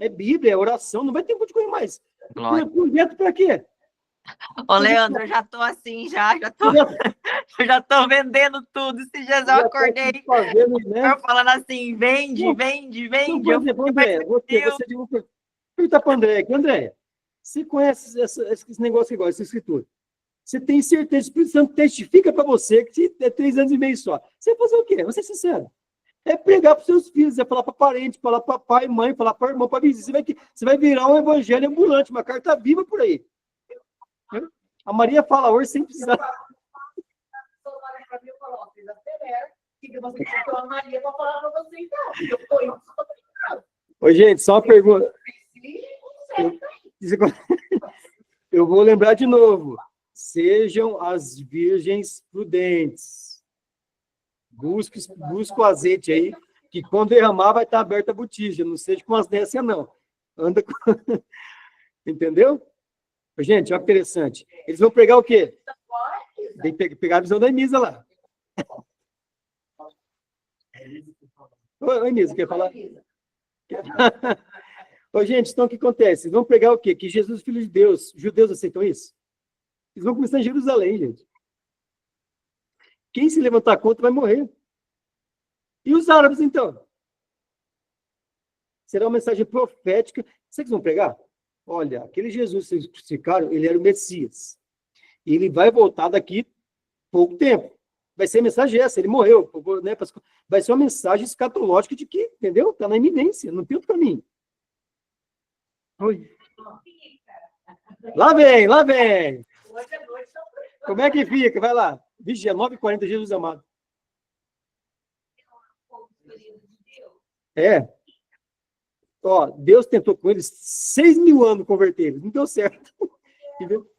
É Bíblia, é oração, não vai ter tempo de coisa mais. Glória. Projeto para quê? Ô, Leandro, eu já tô assim, eu já tô vendendo tudo. Esses dias eu acordei, eu falando assim, vende. André, você pergunta para André aqui, André, você conhece esse negócio igual, essa escritura? Você tem certeza, o Espírito Santo testifica para você que é 3 anos e meio só. Você vai fazer o quê? Vou ser sincero. É pregar para os seus filhos, é falar para parente, falar para pai, mãe, falar para irmão, para vizinho. Você vai virar um evangelho ambulante, uma carta viva por aí. A Maria fala hoje sem precisar. Oi, gente, só uma pergunta. Eu vou lembrar de novo. Sejam as virgens prudentes. Busca o azeite aí, que quando derramar vai estar aberta a botija. Não seja com as dessas, não. Anda com... Entendeu? Gente, olha que interessante. Eles vão pregar o quê? Tem que pegar a visão da Emisa lá. Oi, Emisa, quer falar? Ô, gente, então o que acontece? Eles vão pregar o quê? Que Jesus é filho de Deus. Os judeus aceitam isso? Eles vão começar em Jerusalém, gente. Quem se levantar contra vai morrer. E os árabes, então? Será uma mensagem profética. Sabe o que eles vão pregar? Olha, aquele Jesus que vocês crucificaram, ele era o Messias. E ele vai voltar daqui pouco tempo. Vai ser a mensagem essa, ele morreu. Né? Vai ser uma mensagem escatológica de que, entendeu? Está na iminência, não tem outro caminho. Oi. Lá vem, lá vem. Como é que fica? Vai lá. Vixe, é 9h40, Jesus amado. É. Ó, Deus tentou com eles 6.000 anos converter eles. Não deu certo. Entendeu?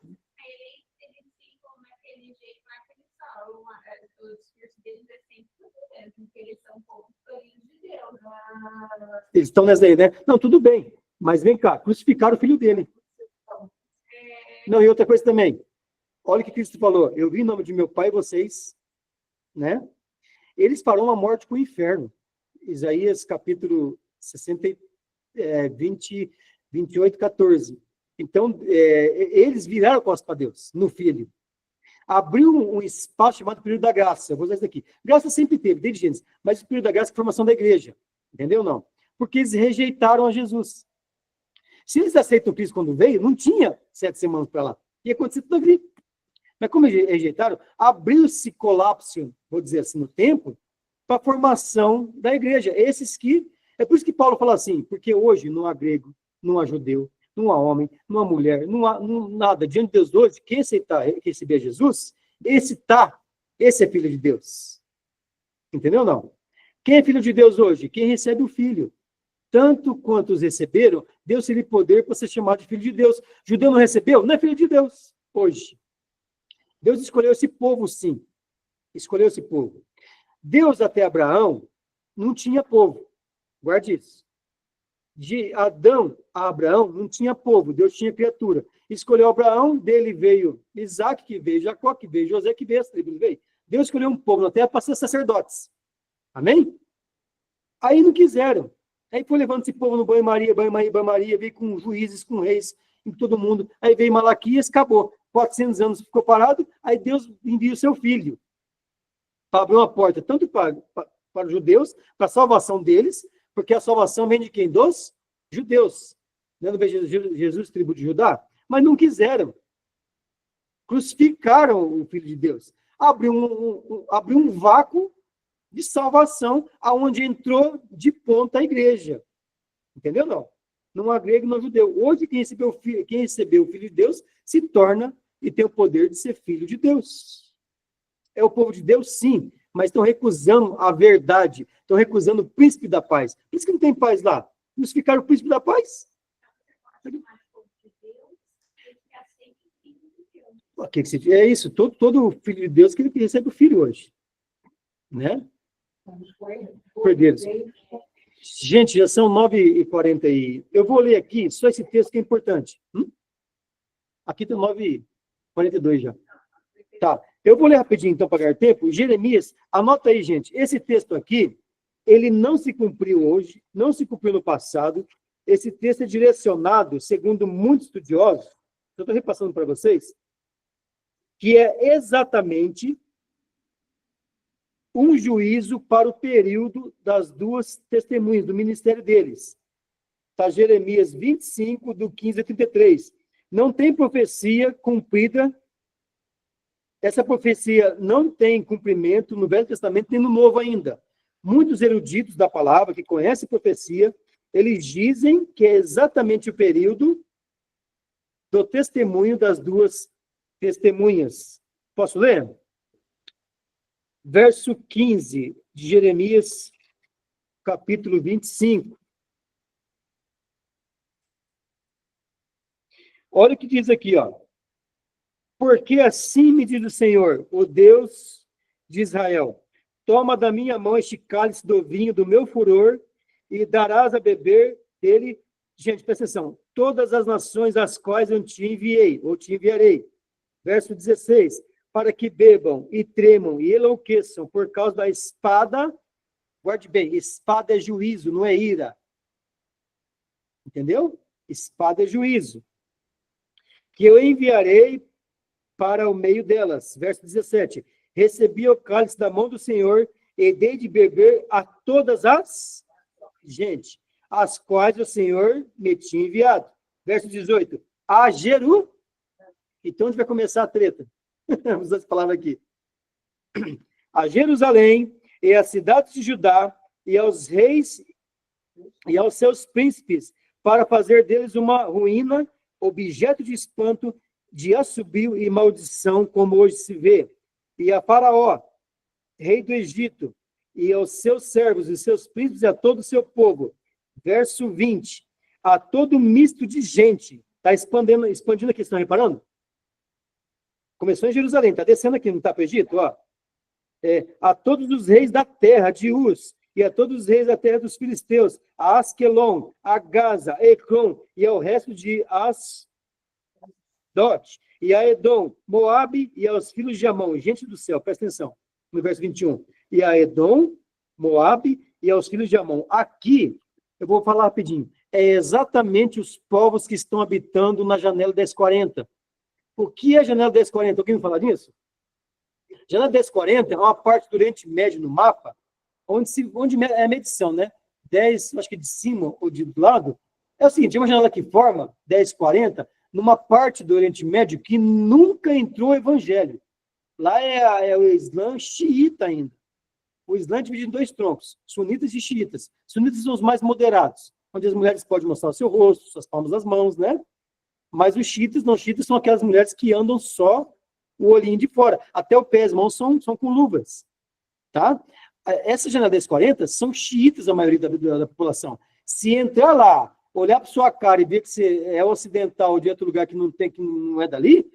Eles estão nessa aí, né? Não, tudo bem. Mas vem cá, crucificaram o filho dele. Não, e outra coisa também. Olha o que Cristo falou. Eu vim em nome de meu Pai e vocês, né? Eles farão a morte com o inferno. Isaías capítulo 28, 14. Então, eles viraram costas para Deus, no Filho. Abriu um espaço chamado período da graça. Eu vou usar isso aqui. Graça sempre teve, desde Gênesis. Mas o período da graça é a formação da igreja. Entendeu? Não. Porque eles rejeitaram a Jesus. Se eles aceitam Cristo quando veio, não tinha 7 semanas para lá. Ia acontecer tudo ali. Mas como eles rejeitaram, abriu-se colapso, vou dizer assim, no tempo, para a formação da igreja. Esses que... É por isso que Paulo fala assim, porque hoje não há grego, não há judeu, não há homem, não há mulher, não há nada. Diante de Deus hoje, quem aceitar receber Jesus, esse é filho de Deus. Entendeu não? Quem é filho de Deus hoje? Quem recebe o filho. Tanto quanto os receberam, Deus-lhe poder para ser chamado de filho de Deus. Judeu não recebeu? Não é filho de Deus hoje. Deus escolheu esse povo, sim. Escolheu esse povo. Deus, até Abraão, não tinha povo. Guarde isso. De Adão a Abraão, não tinha povo. Deus tinha criatura. Escolheu Abraão, dele veio Isaac, que veio Jacó, que veio José, que veio as tribos. Veio. Deus escolheu um povo na terra para ser sacerdotes. Amém? Aí não quiseram. Aí foi levando esse povo no banho-maria, veio com juízes, com reis, em todo mundo. Aí veio Malaquias, acabou. 400 anos ficou parado, aí Deus envia o seu filho para abrir uma porta, tanto para os judeus, para a salvação deles, porque a salvação vem de quem? Dos judeus. Não veio Jesus, tribo de Judá? Mas não quiseram. Crucificaram o Filho de Deus. Abriu um vácuo de salvação, aonde entrou de ponta a igreja. Entendeu? Não. Não há grego, não há judeu. Hoje, quem recebeu o Filho de Deus se torna e tem o poder de ser filho de Deus. É o povo de Deus, sim, mas estão recusando a verdade, estão recusando o príncipe da paz. Por isso que não tem paz lá. Crucificaram o príncipe da paz. É isso, todo filho de Deus que ele recebe o filho hoje. Né? Cordeiros. Gente, já são 9h40. Eu vou ler aqui só esse texto que é importante. Aqui tem 9h42 já. Tá. Eu vou ler rapidinho, então, para ganhar tempo. Jeremias, anota aí, gente. Esse texto aqui, ele não se cumpriu hoje, não se cumpriu no passado. Esse texto é direcionado, segundo muitos estudiosos, eu estou repassando para vocês, que é exatamente um juízo para o período das duas testemunhas, do ministério deles. Está Jeremias 25, do 15 a 33. Não tem profecia cumprida. Essa profecia não tem cumprimento no Velho Testamento nem no Novo ainda. Muitos eruditos da palavra, que conhecem profecia, eles dizem que é exatamente o período do testemunho das duas testemunhas. Posso ler? Verso 15 de Jeremias, capítulo 25. Olha o que diz aqui, ó. Porque assim me diz o Senhor, o Deus de Israel, toma da minha mão este cálice do vinho do meu furor e darás a beber dele Gente, presta atenção. Todas as nações às quais eu te enviei, ou te enviarei. Verso 16. Para que bebam e tremam e enlouqueçam por causa da espada. Guarde bem, espada é juízo, não é ira. Entendeu? Espada é juízo. Que eu enviarei para o meio delas. Verso 17. Recebi o cálice da mão do Senhor e dei de beber a todas as... Gente, as quais o Senhor me tinha enviado. Verso 18. A Jeru... Então, onde vai começar a treta? Vamos usar essa palavra aqui. A Jerusalém e as cidades de Judá e aos reis e aos seus príncipes, para fazer deles uma ruína, objeto de espanto, de assobio e maldição, como hoje se vê. E a Faraó, rei do Egito, e aos seus servos e seus príncipes e a todo o seu povo. Verso 20. A todo misto de gente. Está expandindo aqui, estão reparando? Começou em Jerusalém, está descendo aqui, não está para o Egito? Ó. A todos os reis da terra de Uz, e a todos os reis da terra dos filisteus, a Asquelon, a Gaza, a Ecrom, e ao resto de Asdod, e a Edom, Moabe, e aos filhos de Amon. Gente do céu, presta atenção, no verso 21. E a Edom, Moabe, e aos filhos de Amon. Aqui, eu vou falar rapidinho, é exatamente os povos que estão habitando na janela 1040. O que é a janela 1040? Alguém me falar disso? Janela 1040 é uma parte do Oriente Médio no mapa, onde é a medição, né? 10, acho que de cima ou de lado. É o seguinte, é uma janela que forma 1040 numa parte do Oriente Médio que nunca entrou o evangelho. Lá é o Islã xiita ainda. O Islã é dividido em dois troncos, sunitas e xiitas. Sunitas são os mais moderados, onde as mulheres podem mostrar o seu rosto, suas palmas das mãos, né? Mas os xiitas, não, xiitas são aquelas mulheres que andam só o olhinho de fora. Até o pé e as mãos são com luvas. Tá? Essa janela 1040 são xiitas a maioria da população. Se entrar lá, olhar para sua cara e ver que você é ocidental de outro lugar que não é dali,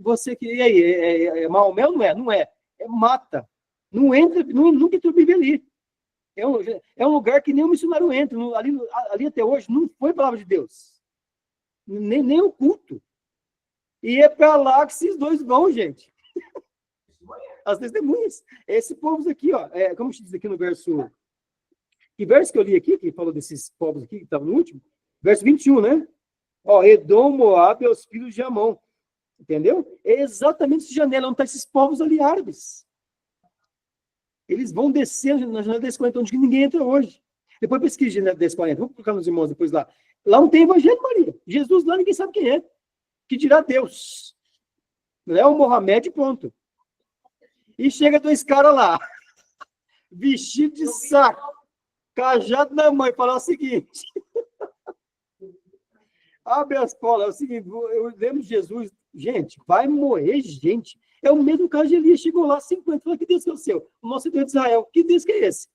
você que... E aí, é Maomé ou não é? Não é. É mata. Não entra, nunca entrou viver ali. É um lugar que nem o missionário entra. Ali até hoje não foi a palavra de Deus. Nem o culto. E é para lá que esses dois vão, gente. As testemunhas. Esse povo aqui, ó, como se diz aqui no verso... Que verso que eu li aqui, que falou desses povos aqui, que estava no último? Verso 21, né? Ó, Edom, Moab e os filhos de Amon. Entendeu? É exatamente essa janela onde estão esses povos ali árabes. Eles vão descer na janela 1040, onde ninguém entra hoje. Depois pesquisa a janela 1040. Vou colocar nos irmãos depois lá. Lá não tem evangelho, Maria. Jesus lá ninguém sabe quem é. Que dirá Deus. Não é o Mohamed, ponto. E chega dois caras lá, vestido de saco, cajado na mão, e fala o seguinte. Abre as colas, é o seguinte, eu lembro de Jesus, gente, vai morrer gente. É o mesmo caso de Elias, chegou lá, 50, falou, que Deus que é o seu? O nosso Deus de Israel, que Deus que é esse?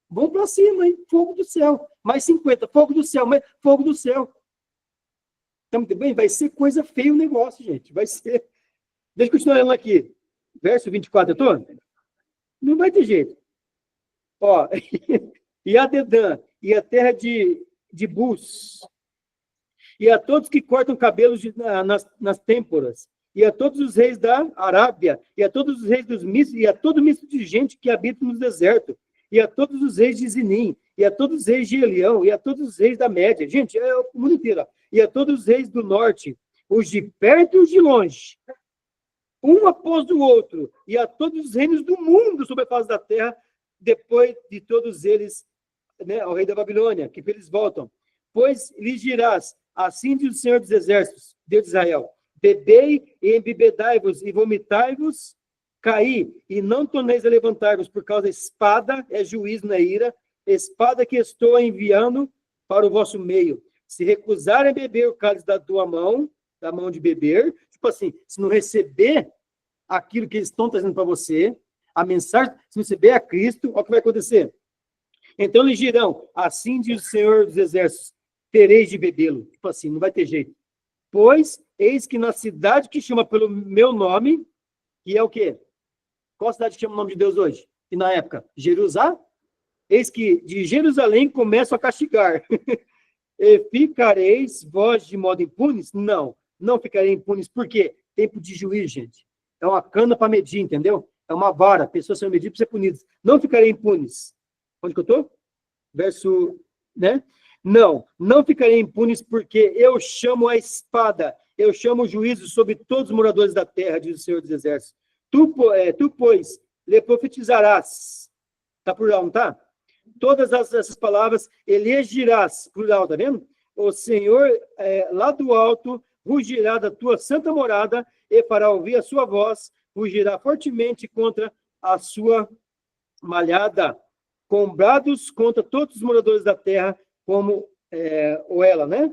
Vão para cima, hein? Fogo do céu. Mais 50, fogo do céu, mais fogo do céu. Estamos bem? Vai ser coisa feia o negócio, gente. Vai ser. Deixa eu continuar lendo aqui. Verso 24, eu tô? Não vai ter jeito. Ó, e a Dedã, e a terra de Bus, e a todos que cortam cabelos nas têmporas, e a todos os reis da Arábia, e a todos os reis dos mistos, e a todo misto de gente que habita no deserto, e a todos os reis de Zinim, e a todos os reis de Elião, e a todos os reis da Média. Gente, é o mundo inteiro. Ó. E a todos os reis do norte, os de perto e os de longe, um após o outro, e a todos os reinos do mundo sobre a face da terra, depois de todos eles, né, ao rei da Babilônia, que eles voltam. Pois lhes dirás, assim diz o Senhor dos Exércitos, Deus de Israel, bebei e embebedai-vos e vomitai-vos, caí, e não torneis a levantar-vos, por causa da espada, é juízo na ira, espada que estou enviando para o vosso meio. Se recusarem a beber o cálice da tua mão, da mão de beber, tipo assim, se não receber aquilo que eles estão trazendo para você, a mensagem, se receber a Cristo, olha o que vai acontecer. Então eles dirão, assim diz o Senhor dos Exércitos, tereis de bebê-lo. Tipo assim, não vai ter jeito. Pois, eis que na cidade que chama pelo meu nome, que é o quê? Qual cidade que chama o nome de Deus hoje? E na época? Jerusalém? Eis que de Jerusalém começam a castigar. E ficareis vós de modo impunes? Não, não ficarei impunes. Por quê? Tempo de juízo, gente. É uma cana para medir, entendeu? É uma vara. Pessoas são medidas para ser punidas. Não ficarei impunes. Onde que eu estou? Verso, né? Não, não ficarei impunes, porque eu chamo a espada, eu chamo o juízo sobre todos os moradores da terra, diz o Senhor dos Exércitos. Tu, pois, lhe profetizarás. Tá plural, não tá? Todas essas palavras, elegirás, plural, tá vendo? O Senhor, lá do alto, rugirá da tua santa morada e fará ouvir a sua voz, rugirá fortemente contra a sua malhada, com brados contra todos os moradores da terra, como ou ela, né?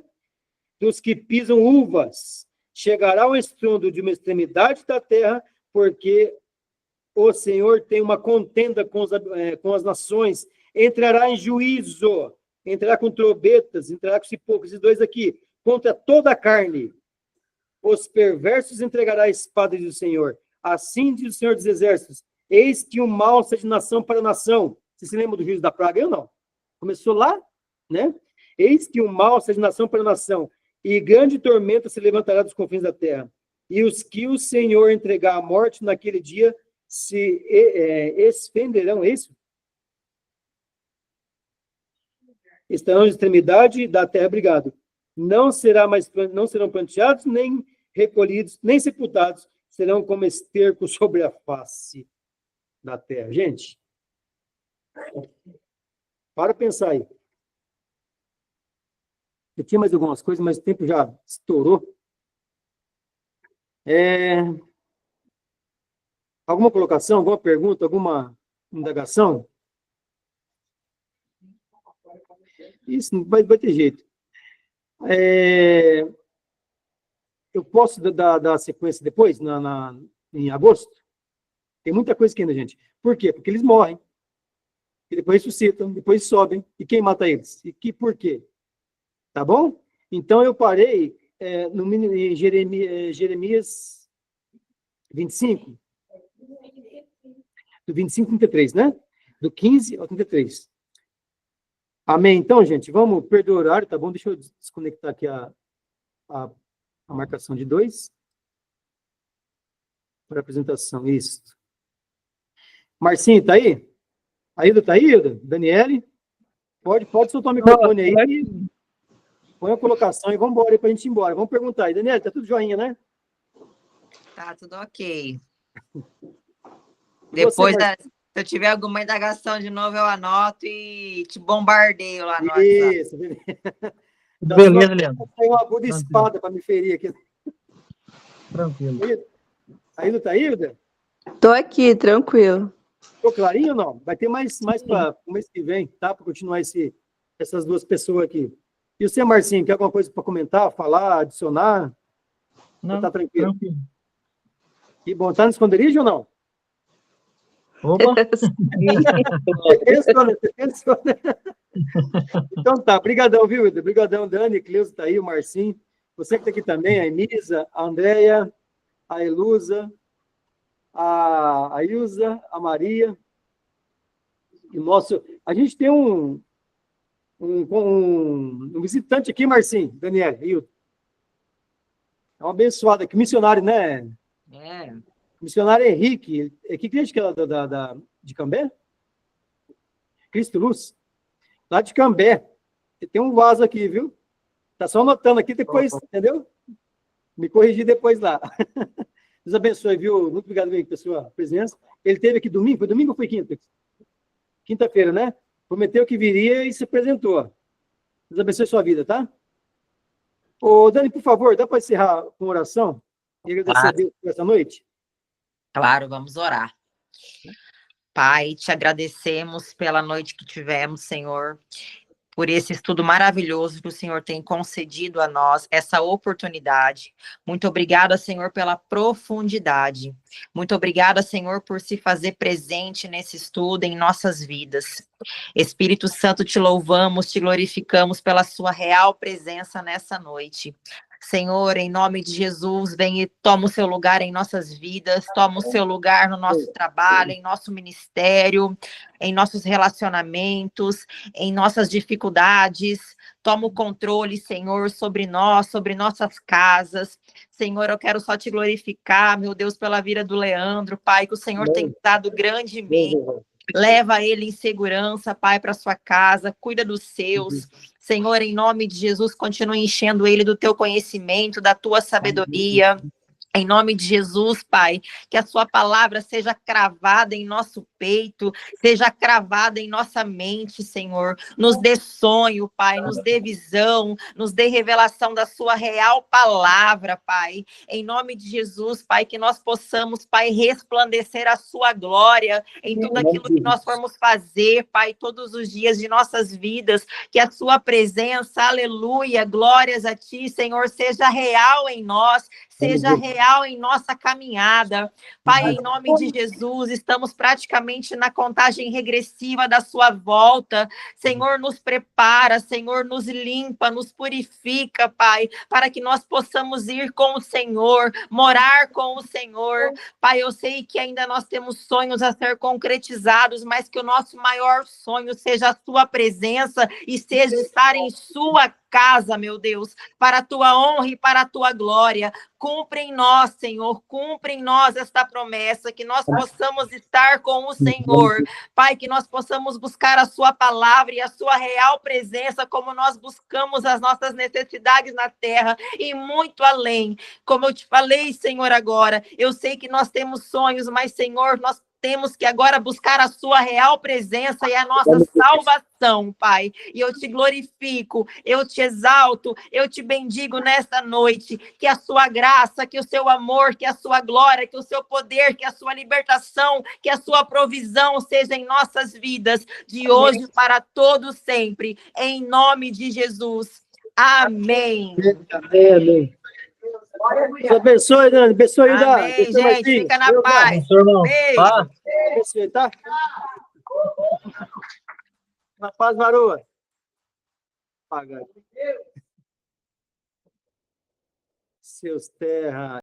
Dos que pisam uvas. Chegará o estrondo de uma extremidade da terra, porque o Senhor tem uma contenda com as nações, entrará em juízo, entrará com trombetas, entrará com cipocos, esses dois aqui, contra toda a carne. Os perversos entregará a espada, diz o Senhor. Assim diz o Senhor dos Exércitos, eis que o mal seja de nação para nação. Você se lembra do juízo da praga? Eu não. Começou lá, né? Eis que o mal seja de nação para nação, e grande tormenta se levantará dos confins da terra. E os que o Senhor entregar à morte naquele dia se esfenderão, é isso? Estarão de extremidade da terra, obrigado. Não serão planteados, nem recolhidos, nem sepultados, serão como esterco sobre a face da terra. Gente, para pensar aí. Eu tinha mais algumas coisas, mas o tempo já estourou. Alguma colocação, alguma pergunta, alguma indagação? Isso não vai ter jeito. Eu posso dar sequência depois, em agosto? Tem muita coisa aqui ainda, gente. Por quê? Porque eles morrem. E depois ressuscitam, depois sobem. E quem mata eles? E por quê? Tá bom? Então, eu parei em Jeremias 25. Do 25 ao 33, né? Do 15 ao 33. Amém? Então, gente, vamos perder o horário, tá bom? Deixa eu desconectar aqui a marcação de 2. Para a apresentação, isso. Marcinho, tá aí? Ailda, tá aí, Ailda? Daniele? Pode soltar o microfone aí. Põe a colocação e vamos embora aí pra gente ir embora. Vamos perguntar aí. Daniele, tá tudo joinha, né? Tá tudo ok. E Depois, você, se eu tiver alguma indagação de novo, eu anoto e te bombardeio lá no WhatsApp. Isso, beleza. Beleza, Leandro. Tem uma aguda espada para me ferir aqui. Tranquilo. Ailda, tá aí, Ailda? Tô aqui, tranquilo. Ficou clarinho ou não? Vai ter mais para o mês que vem, tá? Para continuar essas duas pessoas aqui. E você, Marcinho, quer alguma coisa para comentar, falar, adicionar? Não, tá tranquilo? Que bom. Tá no esconderijo ou não? Opa! Você pensou, né? Então tá, brigadão, viu, Ida? Brigadão, Dani, Cleusa tá aí, o Marcinho. Você que tá aqui também, a Emisa, a Andréia, a Elusa, a Ilza, a Maria. E a gente tem um visitante aqui, Marcinho, Daniel, Hilton. É um abençoado aqui, missionário, né? Missionário Henrique. Que igreja que é de Cambé? Cristo Luz. Lá de Cambé. Tem um vaso aqui, viu? Tá só anotando aqui, depois, entendeu? Me corrigir depois lá. Deus abençoe, viu? Muito obrigado pela sua presença. Ele esteve aqui domingo, foi domingo ou foi quinta? Quinta-feira, né? Prometeu que viria e se apresentou. Deus abençoe sua vida, tá? Ô, Dani, por favor, dá para encerrar com oração? E agradecer a Deus por essa noite? Claro, vamos orar. Pai, te agradecemos pela noite que tivemos, Senhor, por esse estudo maravilhoso que o Senhor tem concedido a nós, essa oportunidade. Muito obrigada, Senhor, pela profundidade. Muito obrigada, Senhor, por se fazer presente nesse estudo em nossas vidas. Espírito Santo, te louvamos, te glorificamos pela sua real presença nessa noite. Senhor, em nome de Jesus, vem e toma o seu lugar em nossas vidas, toma o seu lugar no nosso trabalho, em nosso ministério, em nossos relacionamentos, em nossas dificuldades. Toma o controle, Senhor, sobre nós, sobre nossas casas. Senhor, eu quero só te glorificar, meu Deus, pela vida do Leandro, Pai, que o Senhor tem dado grandemente. Leva ele em segurança, Pai, para sua casa, cuida dos seus. Senhor, em nome de Jesus, continue enchendo ele do teu conhecimento, da tua sabedoria. Em nome de Jesus, Pai, que a sua palavra seja cravada em nosso peito, seja cravada em nossa mente, Senhor. Nos dê sonho, Pai, nos dê visão, nos dê revelação da sua real palavra, Pai. Em nome de Jesus, Pai, que nós possamos, Pai, resplandecer a sua glória em tudo aquilo que nós formos fazer, Pai, todos os dias de nossas vidas. Que a sua presença, aleluia, glórias a ti, Senhor, seja real em nós, seja real em nossa caminhada. Pai, em nome de Jesus, estamos praticamente na contagem regressiva da sua volta. Senhor, nos prepara, Senhor, nos limpa, nos purifica, Pai, para que nós possamos ir com o Senhor, morar com o Senhor. Pai, eu sei que ainda nós temos sonhos a ser concretizados, mas que o nosso maior sonho seja a sua presença e seja estar em sua casa, meu Deus, para a tua honra e para a tua glória. Cumpre em nós, Senhor, cumpre em nós esta promessa, que nós possamos estar com o Senhor. Pai, que nós possamos buscar a sua palavra e a sua real presença, como nós buscamos as nossas necessidades na terra e muito além. Como eu te falei, Senhor, agora, eu sei que nós temos sonhos, mas, Senhor, nós temos que agora buscar a sua real presença e a nossa salvação, Pai. E eu te glorifico, eu te exalto, eu te bendigo nesta noite. Que a sua graça, que o seu amor, que a sua glória, que o seu poder, que a sua libertação, que a sua provisão seja em nossas vidas, de hoje para todos sempre. Em nome de Jesus. Amém. Amém. Deus abençoe, Dani. Abençoe, Amém, gente. Fica na paz. Beijo. Abençoe, tá? Na paz, varoa. Seus terra.